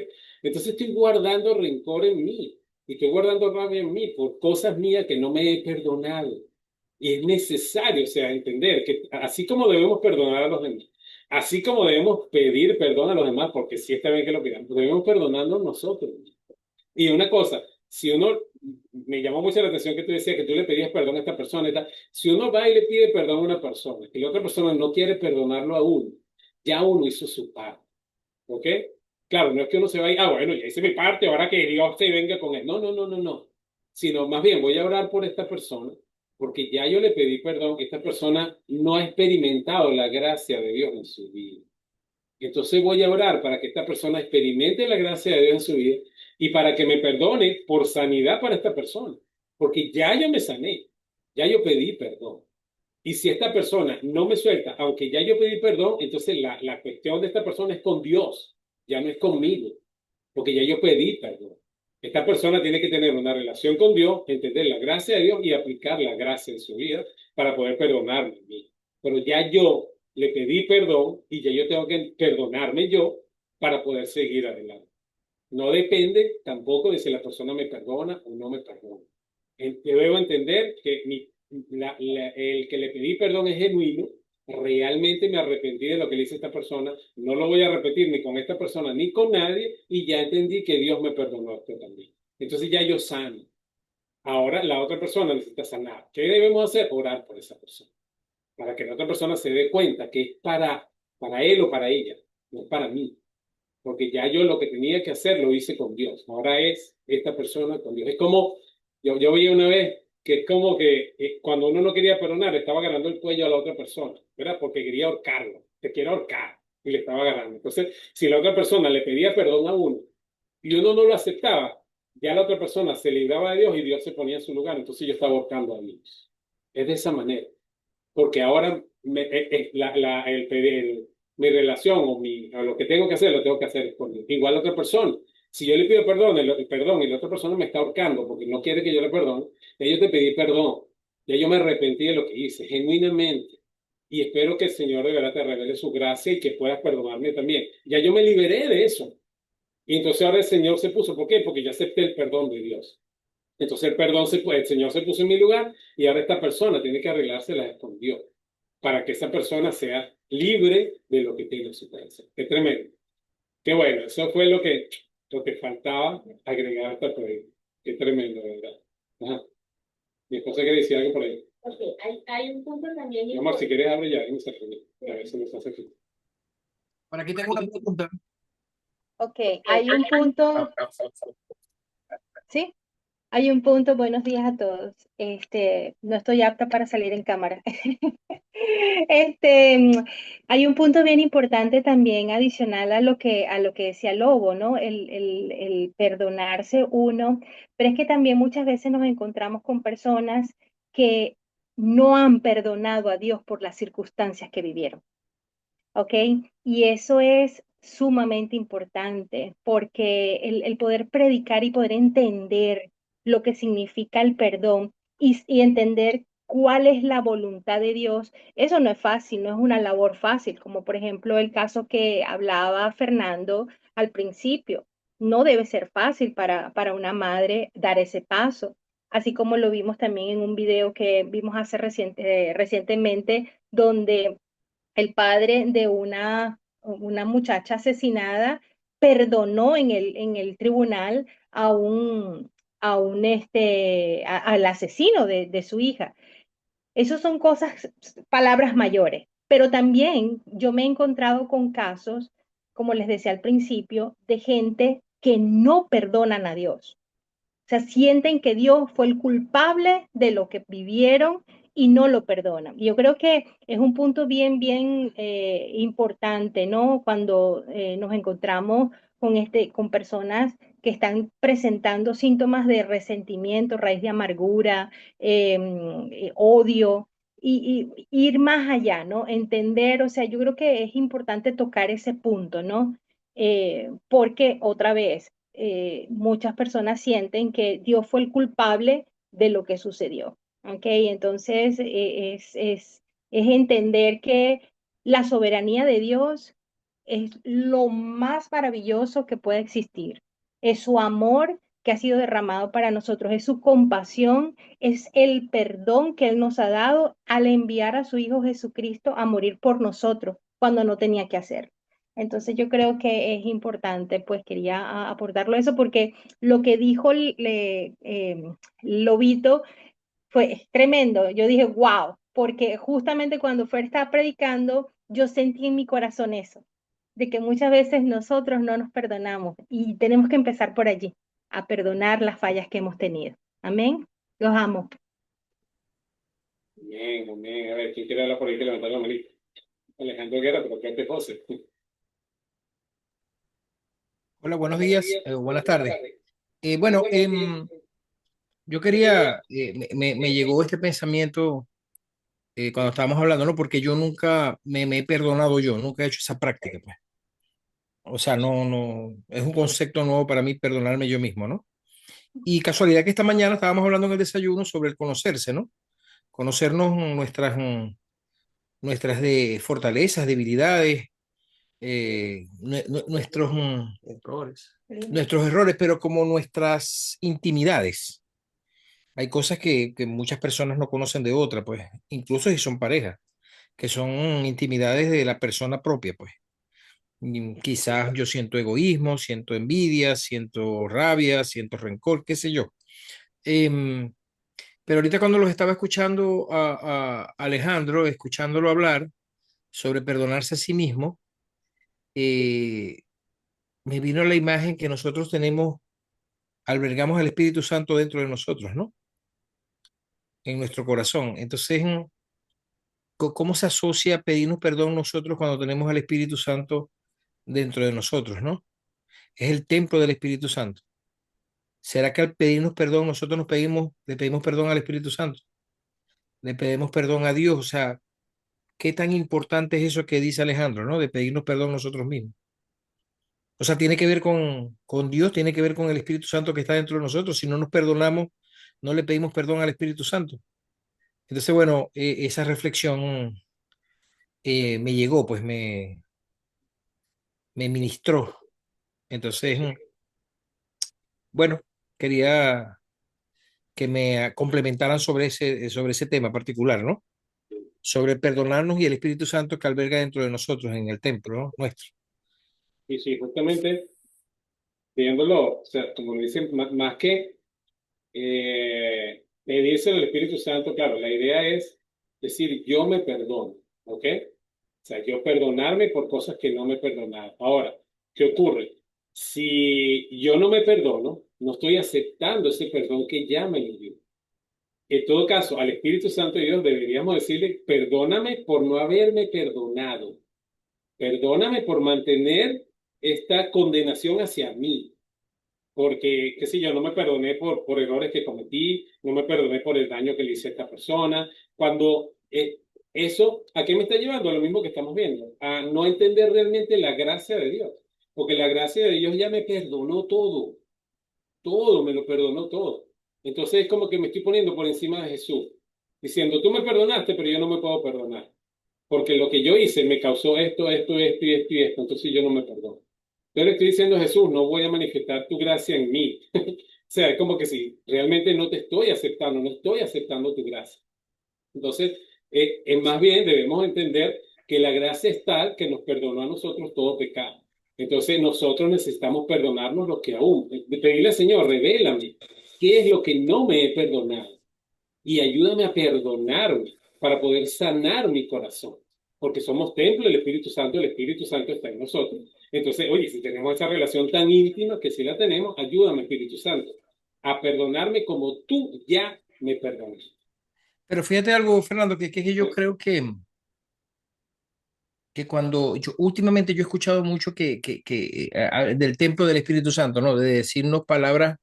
Entonces estoy guardando rencor en mí, y estoy guardando rabia en mí por cosas mías que no me he perdonado. Y es necesario, o sea, entender que así como debemos perdonar a los demás, así como debemos pedir perdón a los demás, porque sí está bien que lo pidamos, debemos perdonarnos nosotros. Y una cosa, si uno, me llamó mucho la atención que tú decías que tú le pedías perdón a esta persona y tal, si uno va y le pide perdón a una persona y la otra persona no quiere perdonarlo a uno, ya uno hizo su parte, ¿ok? Claro, no es que uno se va y, bueno, ya hice mi parte, ahora que Dios se venga con él. No, no, no, no, no. Sino más bien voy a orar por esta persona, porque ya yo le pedí perdón, que esta persona no ha experimentado la gracia de Dios en su vida. Entonces voy a orar para que esta persona experimente la gracia de Dios en su vida y para que me perdone por sanidad para esta persona. Porque ya yo me sané, ya yo pedí perdón. Y si esta persona no me suelta, aunque ya yo pedí perdón, entonces la cuestión de esta persona es con Dios, ya no es conmigo, porque ya yo pedí perdón. Esta persona tiene que tener una relación con Dios, entender la gracia de Dios y aplicar la gracia en su vida para poder perdonarme a mí. Pero ya yo le pedí perdón y ya yo tengo que perdonarme yo para poder seguir adelante. No depende tampoco de si la persona me perdona o no me perdona. Yo debo entender que el que le pedí perdón es genuino, realmente me arrepentí de lo que le hice a esta persona, no lo voy a repetir ni con esta persona ni con nadie y ya entendí que Dios me perdonó a usted también. Entonces ya yo sano. Ahora la otra persona necesita sanar. ¿Qué debemos hacer? Orar por esa persona, para que la otra persona se dé cuenta que es para él o para ella, no es para mí. Porque ya yo lo que tenía que hacer lo hice con Dios. Ahora es esta persona con Dios. Es como, yo vi una vez que es como que cuando uno no quería perdonar, estaba agarrando el cuello a la otra persona, ¿verdad? Porque quería ahorcarlo, te quiere ahorcar y le estaba agarrando. Entonces, si la otra persona le pedía perdón a uno y uno no lo aceptaba, ya la otra persona se libraba de Dios y Dios se ponía en su lugar. Entonces yo estaba ahorcando a Dios. Es de esa manera porque ahora mi relación o lo que tengo que hacer, lo tengo que hacer con igual a otra persona. Si yo le pido perdón, perdón y la otra persona me está ahorcando porque no quiere que yo le perdone, ya yo te pedí perdón, ya yo me arrepentí de lo que hice, genuinamente. Y espero que el Señor de verdad te revele su gracia y que puedas perdonarme también. Ya yo me liberé de eso. Y entonces ahora el Señor se puso, ¿por qué? Porque yo acepté el perdón de Dios. Entonces el Señor se puso en mi lugar y ahora esta persona tiene que arreglárselas con Dios para que esa persona sea libre de lo que tiene en su cabeza. Qué tremendo. Qué bueno, eso fue lo que faltaba agregar a esta proyecto. Qué tremendo, de verdad. Ajá. Mi esposa quiere decir algo por ahí. Ok, hay un punto también Mi amor, si quieres abre ya, y me saca. A ver si nos hace aquí. Por aquí tengo una pregunta. Ok, hay un punto, ¿sí? Hay un punto, buenos días a todos. No estoy apta para salir en cámara. Hay un punto bien importante también adicional a lo que decía Lobo, ¿no? El perdonarse uno, pero es que también muchas veces nos encontramos con personas que no han perdonado a Dios por las circunstancias que vivieron. ¿Ok? Y eso es sumamente importante porque el poder predicar y poder entender lo que significa el perdón y entender cuál es la voluntad de Dios, eso no es fácil, no es una labor fácil, como por ejemplo el caso que hablaba Fernando al principio. No debe ser fácil para una madre dar ese paso. así como lo vimos también en un video que vimos recientemente, donde el padre de una muchacha asesinada perdonó en el tribunal al asesino de su hija. Esas son cosas, palabras mayores, pero también yo me he encontrado con casos, como les decía al principio, de gente que no perdonan a Dios. O sea, sienten que Dios fue el culpable de lo que vivieron y no lo perdonan. Y yo creo que es un punto bien importante, ¿no? Cuando nos encontramos con personas que están presentando síntomas de resentimiento, raíz de amargura, odio, y ir más allá, ¿no? Entender, o sea, yo creo que es importante tocar ese punto, ¿no? Porque otra vez, muchas personas sienten que Dios fue el culpable de lo que sucedió. ¿Ok? Entonces, es entender que la soberanía de Dios es lo más maravilloso que puede existir. Es su amor que ha sido derramado para nosotros, es su compasión, es el perdón que Él nos ha dado al enviar a su Hijo Jesucristo a morir por nosotros cuando no tenía que hacer. Entonces yo creo que es importante, pues quería aportarlo eso porque lo que dijo Lobito fue tremendo. Yo dije, wow, porque justamente cuando Fer estaba predicando, yo sentí en mi corazón eso, de que muchas veces nosotros no nos perdonamos y tenemos que empezar por allí, a perdonar las fallas que hemos tenido. Amén. Los amo. Amén, amén. A ver, ¿quién quiere hablar por ahí que levantar la manita? Alejandro Guerra, pero que José. Hola, buenos Buenos días, días, buenas buenas tardes. tardes. Bueno, Bueno, yo yo quería, quería, me llegó este pensamiento cuando estábamos hablando, ¿no? Porque yo nunca me he perdonado yo, nunca he hecho esa práctica, pues. O sea, no, es un concepto nuevo para mí perdonarme yo mismo, ¿no? Y casualidad que esta mañana estábamos hablando en el desayuno sobre el conocerse, ¿no? Conocernos nuestras fortalezas, debilidades, nuestros, Errores. nuestros errores, pero como nuestras intimidades. Hay cosas que muchas personas no conocen de otra, pues, incluso si son parejas, que son intimidades de la persona propia, pues. Quizás yo siento egoísmo, siento envidia, siento rabia, siento rencor, qué sé yo. Em, pero ahorita cuando los estaba escuchando a Alejandro, escuchándolo hablar sobre perdonarse a sí mismo, eh, me vino la imagen que nosotros tenemos, albergamos al Espíritu Santo dentro de nosotros, ¿no? En nuestro corazón. Entonces, ¿cómo se asocia pedirnos perdón nosotros cuando tenemos al Espíritu Santo dentro de nosotros, ¿no? Es el templo del Espíritu Santo. ¿Será que al pedirnos perdón nosotros le pedimos perdón al Espíritu Santo? Le pedimos perdón a Dios. O sea, ¿qué tan importante es eso que dice Alejandro, ¿no? De pedirnos perdón nosotros mismos. O sea, tiene que ver con Dios, tiene que ver con el Espíritu Santo que está dentro de nosotros. Si no nos perdonamos, no le pedimos perdón al Espíritu Santo. Entonces, bueno, esa reflexión me llegó, pues me ministró. Entonces, bueno, quería que me complementaran sobre ese tema particular, ¿no? Sobre perdonarnos y el Espíritu Santo que alberga dentro de nosotros en el templo, ¿no? Nuestro. y sí, justamente viéndolo, o sea, como dicen, más que pedírselo al Espíritu Santo, claro, la idea es decir, yo me perdono, ¿ok? O sea, yo perdonarme por cosas que no me he perdonado. Ahora, ¿qué ocurre? Si yo no me perdono, no estoy aceptando ese perdón que ya me dio. En todo caso, al Espíritu Santo de Dios deberíamos decirle, perdóname por no haberme perdonado. Perdóname por mantener esta condenación hacia mí. Porque, qué sé yo, no me perdoné por errores que cometí, no me perdoné por el daño que le hice a esta persona. Cuando eso, ¿a qué me está llevando? A lo mismo que estamos viendo, a no entender realmente la gracia de Dios. Porque la gracia de Dios ya me perdonó todo, todo, me lo perdonó todo. Entonces es como que me estoy poniendo por encima de Jesús, diciendo, tú me perdonaste, pero yo no me puedo perdonar. Porque lo que yo hice me causó esto y esto, entonces yo no me perdono. Yo le estoy diciendo a Jesús, no voy a manifestar tu gracia en mí, sea, es como que si realmente no te estoy aceptando, no estoy aceptando tu gracia. Entonces, es más bien debemos entender que la gracia es tal que nos perdonó a nosotros todo pecado. Entonces, nosotros necesitamos perdonarnos lo que aún. Pedirle al Señor, revélame qué es lo que no me he perdonado y ayúdame a perdonarme para poder sanar mi corazón. Porque somos templo del Espíritu Santo, el Espíritu Santo está en nosotros. Entonces, oye, si tenemos esa relación tan íntima que si la tenemos, ayúdame, Espíritu Santo, a perdonarme como tú ya me perdonas. Pero fíjate algo, Fernando, que yo creo que cuando yo últimamente yo he escuchado mucho del templo del Espíritu Santo, ¿no? De decirnos palabras,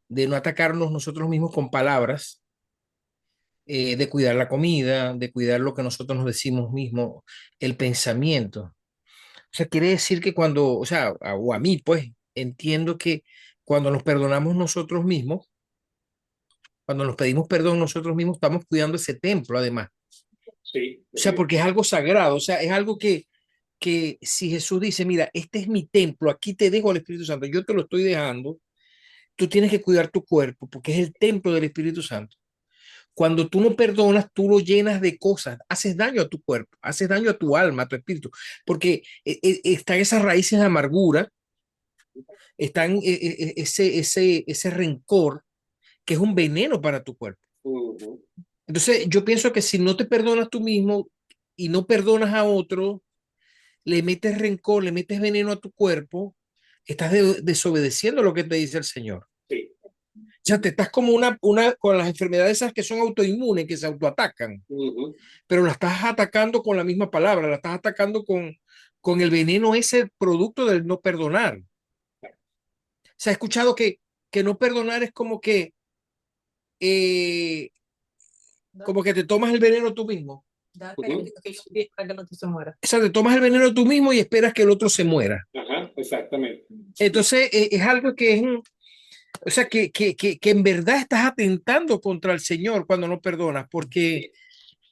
de no atacarnos nosotros mismos con palabras, de cuidar la comida, de cuidar lo que nosotros nos decimos mismos, el pensamiento. O sea, quiere decir que cuando, o sea, o a mí, pues, entiendo que cuando nos perdonamos nosotros mismos, cuando nos pedimos perdón nosotros mismos, estamos cuidando ese templo, además. Sí, O sea, porque es algo sagrado, o sea, es algo que si Jesús dice, mira, este es mi templo, aquí te dejo al Espíritu Santo, yo te lo estoy dejando, tú tienes que cuidar tu cuerpo, porque es el templo del Espíritu Santo. Cuando tú no perdonas, tú lo llenas de cosas, haces daño a tu cuerpo, haces daño a tu alma, a tu espíritu, porque están esas raíces de amargura, están ese rencor que es un veneno para tu cuerpo. uh-huh. Entonces, yo pienso que si no te perdonas tú mismo y no perdonas a otro, le metes rencor, le metes veneno a tu cuerpo, estás desobedeciendo lo que te dice el Señor. Sí. O sea, te estás como con las enfermedades esas que son autoinmunes, que se autoatacan, Uh-huh. pero la estás atacando con la misma palabra, la estás atacando con el veneno ese producto del no perdonar. Se ha escuchado que no perdonar es eh, como que te tomas el veneno tú mismo. Uh-huh. O sea, te tomas el veneno tú mismo y esperas que el otro se muera. Ajá, exactamente. Entonces, es algo que es, o sea, que en verdad estás atentando contra el Señor cuando no perdonas, porque,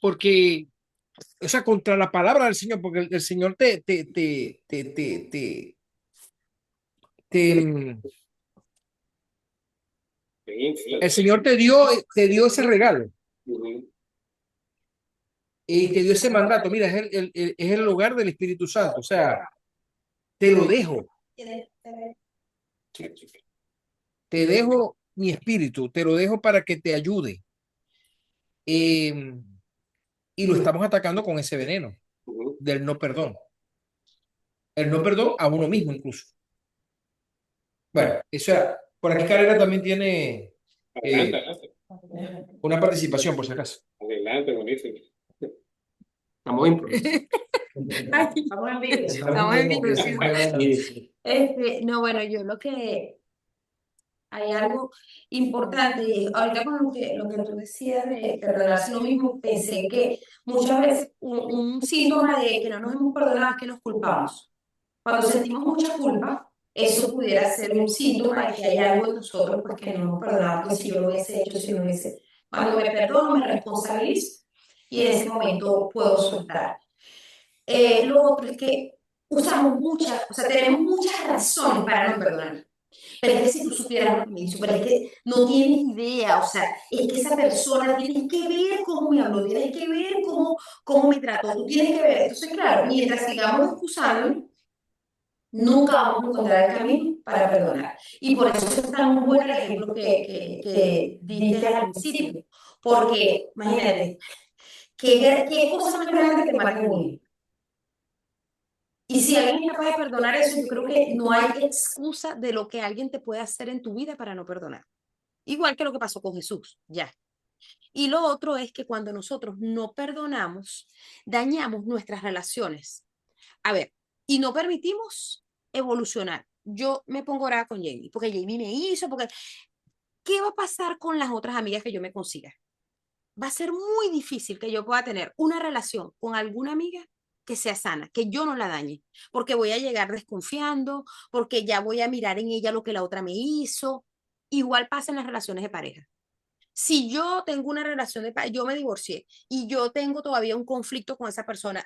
o sea, contra la palabra del Señor, porque el Señor te- Sí, sí. el Señor te dio ese regalo Uh-huh. y te dio ese mandato. Mira, es el hogar del Espíritu Santo, o sea, te lo dejo, te dejo mi espíritu, te lo dejo para que te ayude. Eh, y lo estamos atacando con ese veneno Uh-huh. del no perdón. El no perdón a uno mismo incluso. Bueno, eso era, por aquí Carrera también tiene Adelante, adelante. una participación, por si acaso. Adelante, buenísimo. Estamos en Estamos en vivo. Estamos en vivo. No, bueno, yo lo que hay algo importante, y ahorita con lo que tú decías de perdonarse uno mismo, pensé que muchas veces un síntoma de que no nos hemos perdonado es que nos culpamos. Cuando sentimos mucha culpa, eso pudiera ser un síntoma de que hay algo en nosotros porque no hemos perdonado, que si yo lo hubiese hecho, si no hubiese. Cuando me perdono, me responsabilizo y en ese momento puedo soltar. Lo otro es que usamos muchas, o sea, tenemos muchas razones para no perdonar. Pero es que si tú supieras lo que me hizo, pero es que no tienes idea, o sea, es que esa persona tienes que ver cómo me habló, tienes que ver cómo me trató, tú tienes que ver. Entonces, claro, mientras sigamos excusándonos, nunca vamos a encontrar el camino para perdonar. Y por eso es tan bueno el ejemplo que diste al principio. Porque, imagínate, ¿qué cosa más grande que mate a un hijo? Y si alguien es capaz de perdonar eso, yo creo que no hay excusa de lo que alguien te puede hacer en tu vida para no perdonar. Igual que lo que pasó con Jesús, ya. Y lo otro es que cuando nosotros no perdonamos, dañamos nuestras relaciones. A ver, y no permitimos evolucionar. Yo me pongo ahora con Jamie, porque Jamie me hizo, porque ¿qué va a pasar con las otras amigas que yo me consiga? Va a ser muy difícil que yo pueda tener una relación con alguna amiga que sea sana, que yo no la dañe, porque voy a llegar desconfiando, porque ya voy a mirar en ella lo que la otra me hizo. Igual pasa en las relaciones de pareja. Si yo tengo una relación de pareja, yo me divorcié y yo tengo todavía un conflicto con esa persona,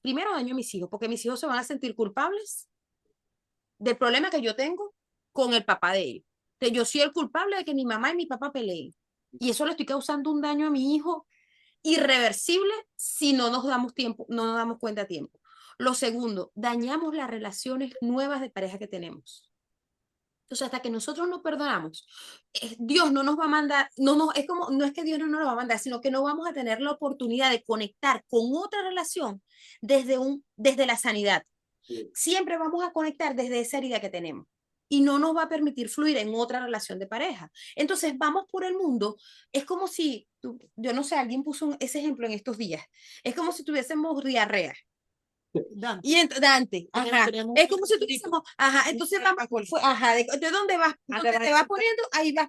primero daño a mis hijos, porque mis hijos se van a sentir culpables del problema que yo tengo con el papá de ellos. Yo soy el culpable de que mi mamá y mi papá peleen. Y eso le estoy causando un daño a mi hijo irreversible si no nos damos tiempo, no nos damos cuenta a tiempo. Lo segundo, dañamos las relaciones nuevas de pareja que tenemos. Entonces, hasta que nosotros no perdonamos, Dios no nos va a mandar, es como, no es que Dios no nos lo va a mandar, sino que no vamos a tener la oportunidad de conectar con otra relación desde la sanidad. Sí. Siempre vamos a conectar desde esa herida que tenemos y no nos va a permitir fluir en otra relación de pareja. Entonces, vamos por el mundo, es como si, yo no sé, alguien puso ese ejemplo en estos días, es como si tuviésemos diarrea. Dante. Y Dante, ajá, es como si tuviésemos, ajá, entonces vamos, ajá, ¿de dónde vas? Te vas poniendo, ahí vas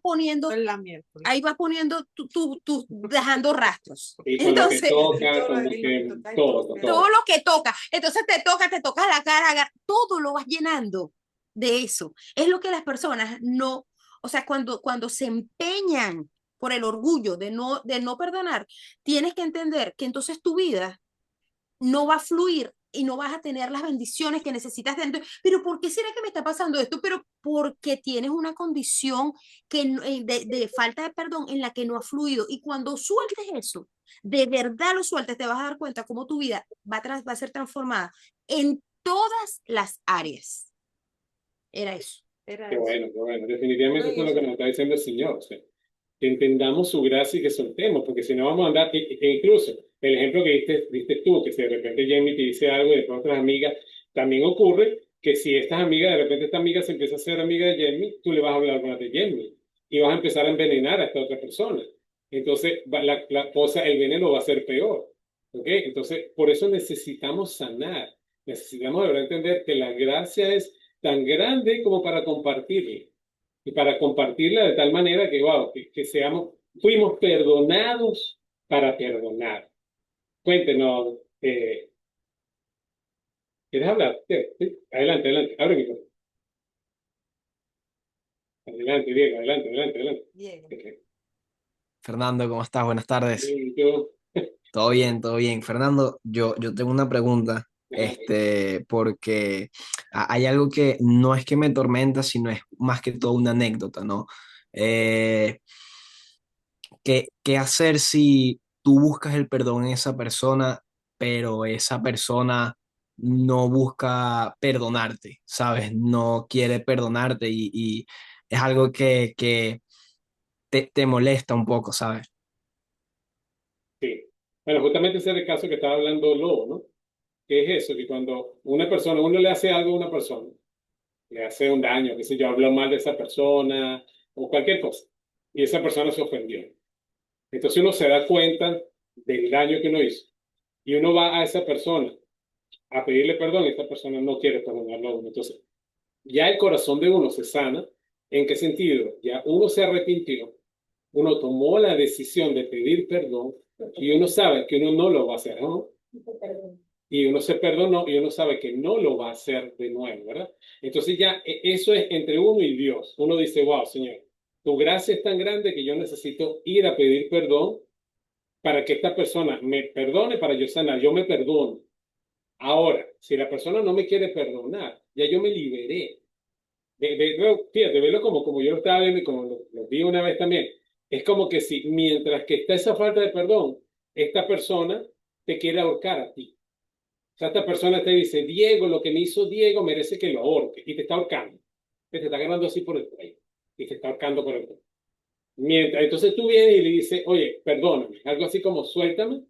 poniendo, tú dejando rastros. Y con Entonces, lo que toca, como que todo lo que toca, entonces te toca la cara, todo lo vas llenando de eso. Es lo que las personas no, o sea, cuando se empeñan por el orgullo de no perdonar, tienes que entender que entonces tu vida no va a fluir y no vas a tener las bendiciones que necesitas dentro. Pero ¿por qué será que me está pasando esto? Pero porque tienes una condición de falta de perdón en la que no ha fluido. Y cuando sueltes eso, de verdad lo sueltes, te vas a dar cuenta cómo tu vida va a ser transformada en todas las áreas. Era eso. Qué bueno, qué bueno. Definitivamente eso es lo que nos está diciendo el Señor. O sea, que entendamos su gracia y que soltemos, porque si no vamos a andar, incluso el ejemplo que diste tú, que si de repente Jamie te dice algo y después otras amigas, también ocurre que si estas amigas, de repente esta amiga se empieza a ser amiga de Jamie, tú le vas a hablar más de Jamie y vas a empezar a envenenar a esta otra persona. Entonces, la cosa, el veneno va a ser peor. ¿Ok? Entonces, por eso necesitamos sanar. Necesitamos de verdad entender que la gracia es tan grande como para compartirla. Y para compartirla de tal manera que, wow, que fuimos perdonados para perdonar. Cuéntenos, ¿quieres hablar? Sí. Adelante, abre mi micrófono. Adelante, Diego, adelante. Diego. Okay. Fernando, ¿cómo estás? Buenas tardes. Sí, yo, Todo bien, todo bien. Fernando, yo tengo una pregunta, porque hay algo que no es que me tormenta, sino es más que todo una anécdota, ¿no? Eh, ¿qué hacer si tú buscas el perdón en esa persona, pero esa persona no busca perdonarte, ¿sabes? No quiere perdonarte y es algo que te molesta un poco, ¿sabes? sí. Bueno, justamente ese es el caso que estaba hablando Lobo, ¿no? ¿Qué es eso? Que cuando uno le hace algo a una persona, le hace un daño, qué sé yo, habló mal de esa persona o cualquier cosa, y esa persona se ofendió. Entonces uno se da cuenta del daño que uno hizo y uno va a esa persona a pedirle perdón y esta persona no quiere perdonarlo a uno. Entonces, ya el corazón de uno se sana. ¿En qué sentido? Ya uno se arrepintió, uno tomó la decisión de pedir perdón y uno sabe que uno no lo va a hacer, ¿no? Y uno se perdonó y uno sabe que no lo va a hacer de nuevo, ¿verdad? Entonces ya eso es entre uno y Dios. Uno dice, wow, Señor, tu gracia es tan grande que yo necesito ir a pedir perdón para que esta persona me perdone, para yo sanar. Yo me perdono. Ahora, si la persona no me quiere perdonar, ya yo me liberé. Fíjate, velo como yo lo estaba viendo y como lo vi una vez también. Es como que si mientras que está esa falta de perdón, esta persona te quiere ahorcar a ti. O sea, esta persona te dice, Diego, lo que me hizo Diego merece que lo ahorque. Y te está ahorcando. Te está agarrando así por el cuello. Y te está ahorcando por el cuello. Entonces tú vienes y le dices, oye, perdóname. Algo así como, suéltame,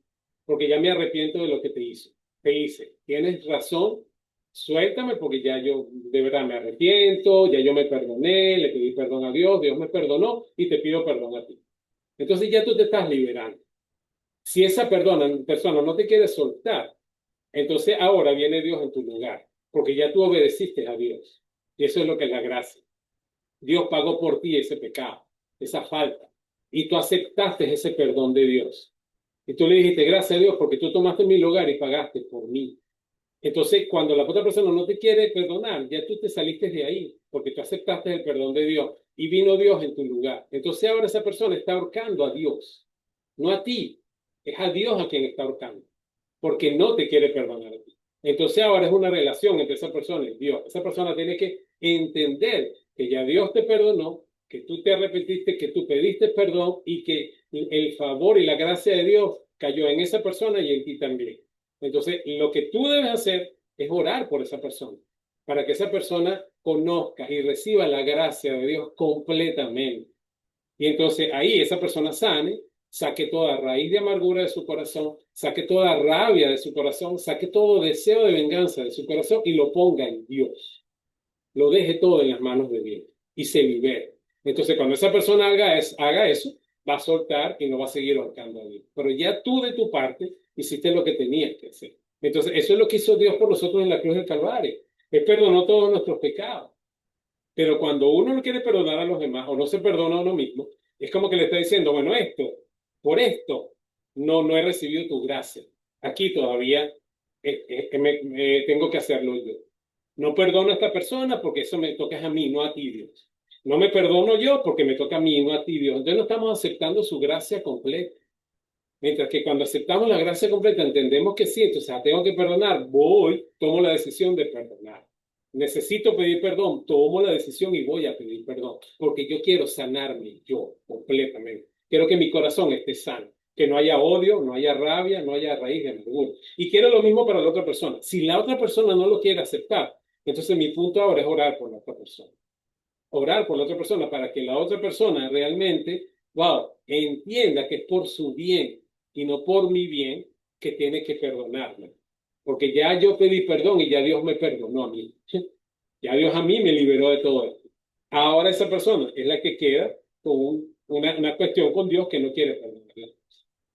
porque ya me arrepiento de lo que te hizo. Te dice, tienes razón, suéltame porque ya yo de verdad me arrepiento, ya yo me perdoné, le pedí perdón a Dios, Dios me perdonó y te pido perdón a ti. Entonces ya tú te estás liberando. Si esa persona no te quiere soltar, entonces ahora viene Dios en tu lugar, porque ya tú obedeciste a Dios. Y eso es lo que es la gracia. Dios pagó por ti ese pecado, esa falta, y tú aceptaste ese perdón de Dios. Y tú le dijiste, gracias a Dios, porque tú tomaste mi lugar y pagaste por mí. Entonces, cuando la otra persona no te quiere perdonar, ya tú te saliste de ahí, porque tú aceptaste el perdón de Dios y vino Dios en tu lugar. Entonces ahora esa persona está ahorcando a Dios, no a ti, es a Dios a quien está ahorcando, porque no te quiere perdonar a ti. Entonces ahora es una relación entre esa persona y Dios. Esa persona tiene que entender que ya Dios te perdonó, que tú te arrepentiste, que tú pediste perdón y que el favor y la gracia de Dios cayó en esa persona y en ti también. Entonces, lo que tú debes hacer es orar por esa persona, para que esa persona conozca y reciba la gracia de Dios completamente. Y entonces ahí esa persona sane, saque toda raíz de amargura de su corazón, saque toda rabia de su corazón, saque todo deseo de venganza de su corazón y lo ponga en Dios. Lo deje todo en las manos de Dios y se libere. Entonces cuando esa persona haga eso, va a soltar y no va a seguir ahorcando a Dios. Pero ya tú de tu parte hiciste lo que tenías que hacer. Entonces eso es lo que hizo Dios por nosotros en la cruz del Calvario. Él perdonó todos nuestros pecados. Pero cuando uno no quiere perdonar a los demás o no se perdona a uno mismo, es como que le está diciendo, bueno, por esto, no he recibido tu gracia. Aquí todavía tengo que hacerlo yo. No perdono a esta persona porque eso me toca a mí, no a ti, Dios. No me perdono yo porque me toca a mí, no a ti, Dios. Entonces no estamos aceptando su gracia completa. Mientras que cuando aceptamos la gracia completa entendemos que sí, entonces tengo que perdonar, tomo la decisión de perdonar. Necesito pedir perdón, tomo la decisión y voy a pedir perdón, porque yo quiero sanarme yo completamente. Quiero que mi corazón esté sano, que no haya odio, no haya rabia, no haya raíz de amargura. Y quiero lo mismo para la otra persona. Si la otra persona no lo quiere aceptar, entonces mi punto ahora es orar por la otra persona. Orar por la otra persona para que la otra persona realmente, entienda que es por su bien y no por mi bien que tiene que perdonarme. Porque ya yo pedí perdón y ya Dios me perdonó a mí. Ya Dios a mí me liberó de todo esto. Ahora esa persona es la que queda con una cuestión con Dios que no quiere perdonarla.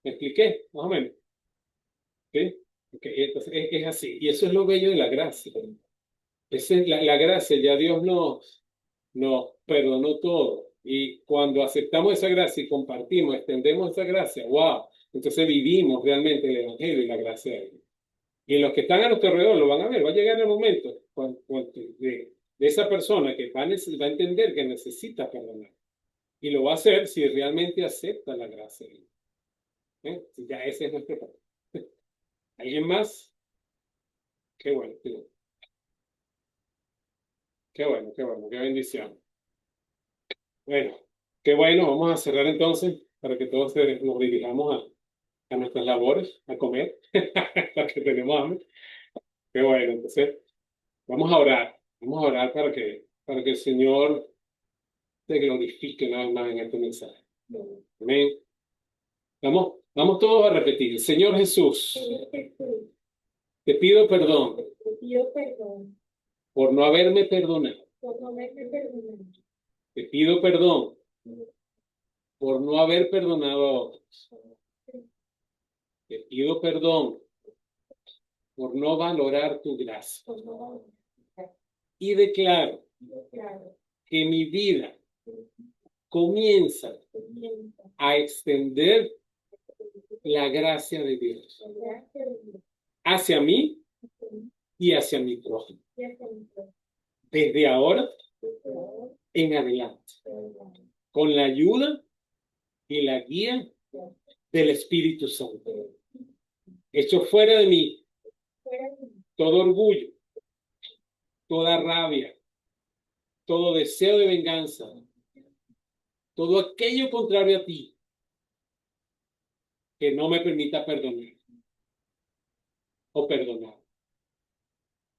¿Me expliqué? Más o menos. ¿Sí? Okay. Entonces es así. Y eso es lo bello de la gracia. Esa es la gracia. Ya Dios nos perdonó todo. Y cuando aceptamos esa gracia y compartimos, extendemos esa gracia, ¡wow! Entonces vivimos realmente el Evangelio y la gracia de Dios. Y los que están a nuestro alrededor lo van a ver. Va a llegar el momento de esa persona que va a entender que necesita perdonar. Y lo va a hacer si realmente acepta la gracia de Dios. Ya ese es nuestro papel. ¿Alguien más? Qué bueno, qué bueno. Qué bueno, qué bueno, qué bendición. Bueno, qué bueno. Vamos a cerrar entonces para que todos nos dirijamos a nuestras labores, a comer, las que tenemos hambre. Qué bueno, entonces vamos a orar. Vamos a orar para que el Señor te glorifique una vez más en este mensaje. Amén. Vamos todos a repetir. Señor Jesús, te pido perdón por no haberme perdonado. Te pido perdón por no haber perdonado a otros. Te pido perdón por no valorar tu gracia. Y declaro que mi vida comienza a extender la gracia de Dios hacia mí y hacia mi prójimo. Desde ahora en adelante, con la ayuda y la guía del Espíritu Santo. Echo fuera de mí todo orgullo, toda rabia, todo deseo de venganza, todo aquello contrario a ti que no me permita perdonar o perdonar.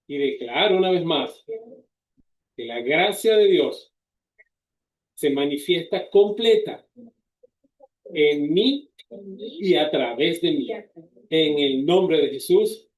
Y declaro una vez más que la gracia de Dios se manifiesta completa en mí y a través de mí. En el nombre de Jesús.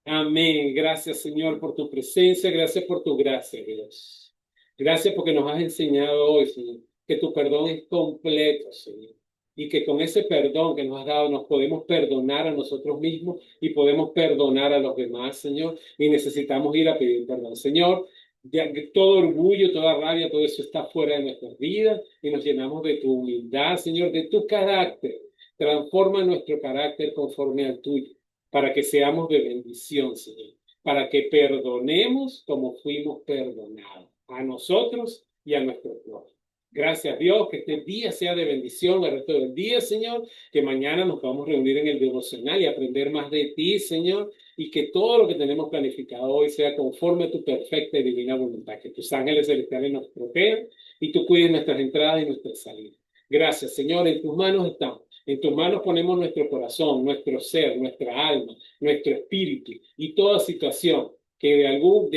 Amén. Gracias, Señor, por tu presencia. Gracias por tu gracia, Dios. Gracias porque nos has enseñado hoy, Señor, que tu perdón es completo, Señor. Y que con ese perdón que nos has dado nos podemos perdonar a nosotros mismos y podemos perdonar a los demás, Señor. Y necesitamos ir a pedir perdón. Señor, ya que todo orgullo, toda rabia, todo eso está fuera de nuestras vidas y nos llenamos de tu humildad, Señor, de tu carácter. Transforma nuestro carácter conforme al tuyo, para que seamos de bendición, Señor, para que perdonemos como fuimos perdonados, a nosotros y a nuestro pueblo. Gracias, Dios, que este día sea de bendición el resto del día, Señor, que mañana nos podamos reunir en el devocional y aprender más de ti, Señor, y que todo lo que tenemos planificado hoy sea conforme a tu perfecta y divina voluntad, que tus ángeles celestiales nos protejan y tú cuides nuestras entradas y nuestras salidas. Gracias, Señor, en tus manos estamos. En tus manos ponemos nuestro corazón, nuestro ser, nuestra alma, nuestro espíritu y toda situación que de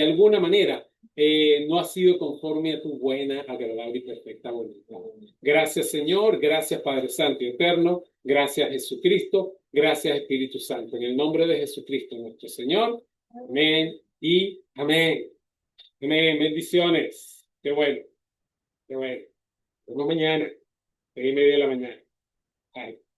alguna manera no ha sido conforme a tu buena, agradable y perfecta voluntad. Gracias, Señor. Gracias, Padre Santo y Eterno. Gracias, Jesucristo. Gracias, Espíritu Santo. En el nombre de Jesucristo, nuestro Señor. Amén y amén. Amén. Bendiciones. Qué bueno. Qué bueno. Nos vemos mañana, 6:30 de la mañana. Bye.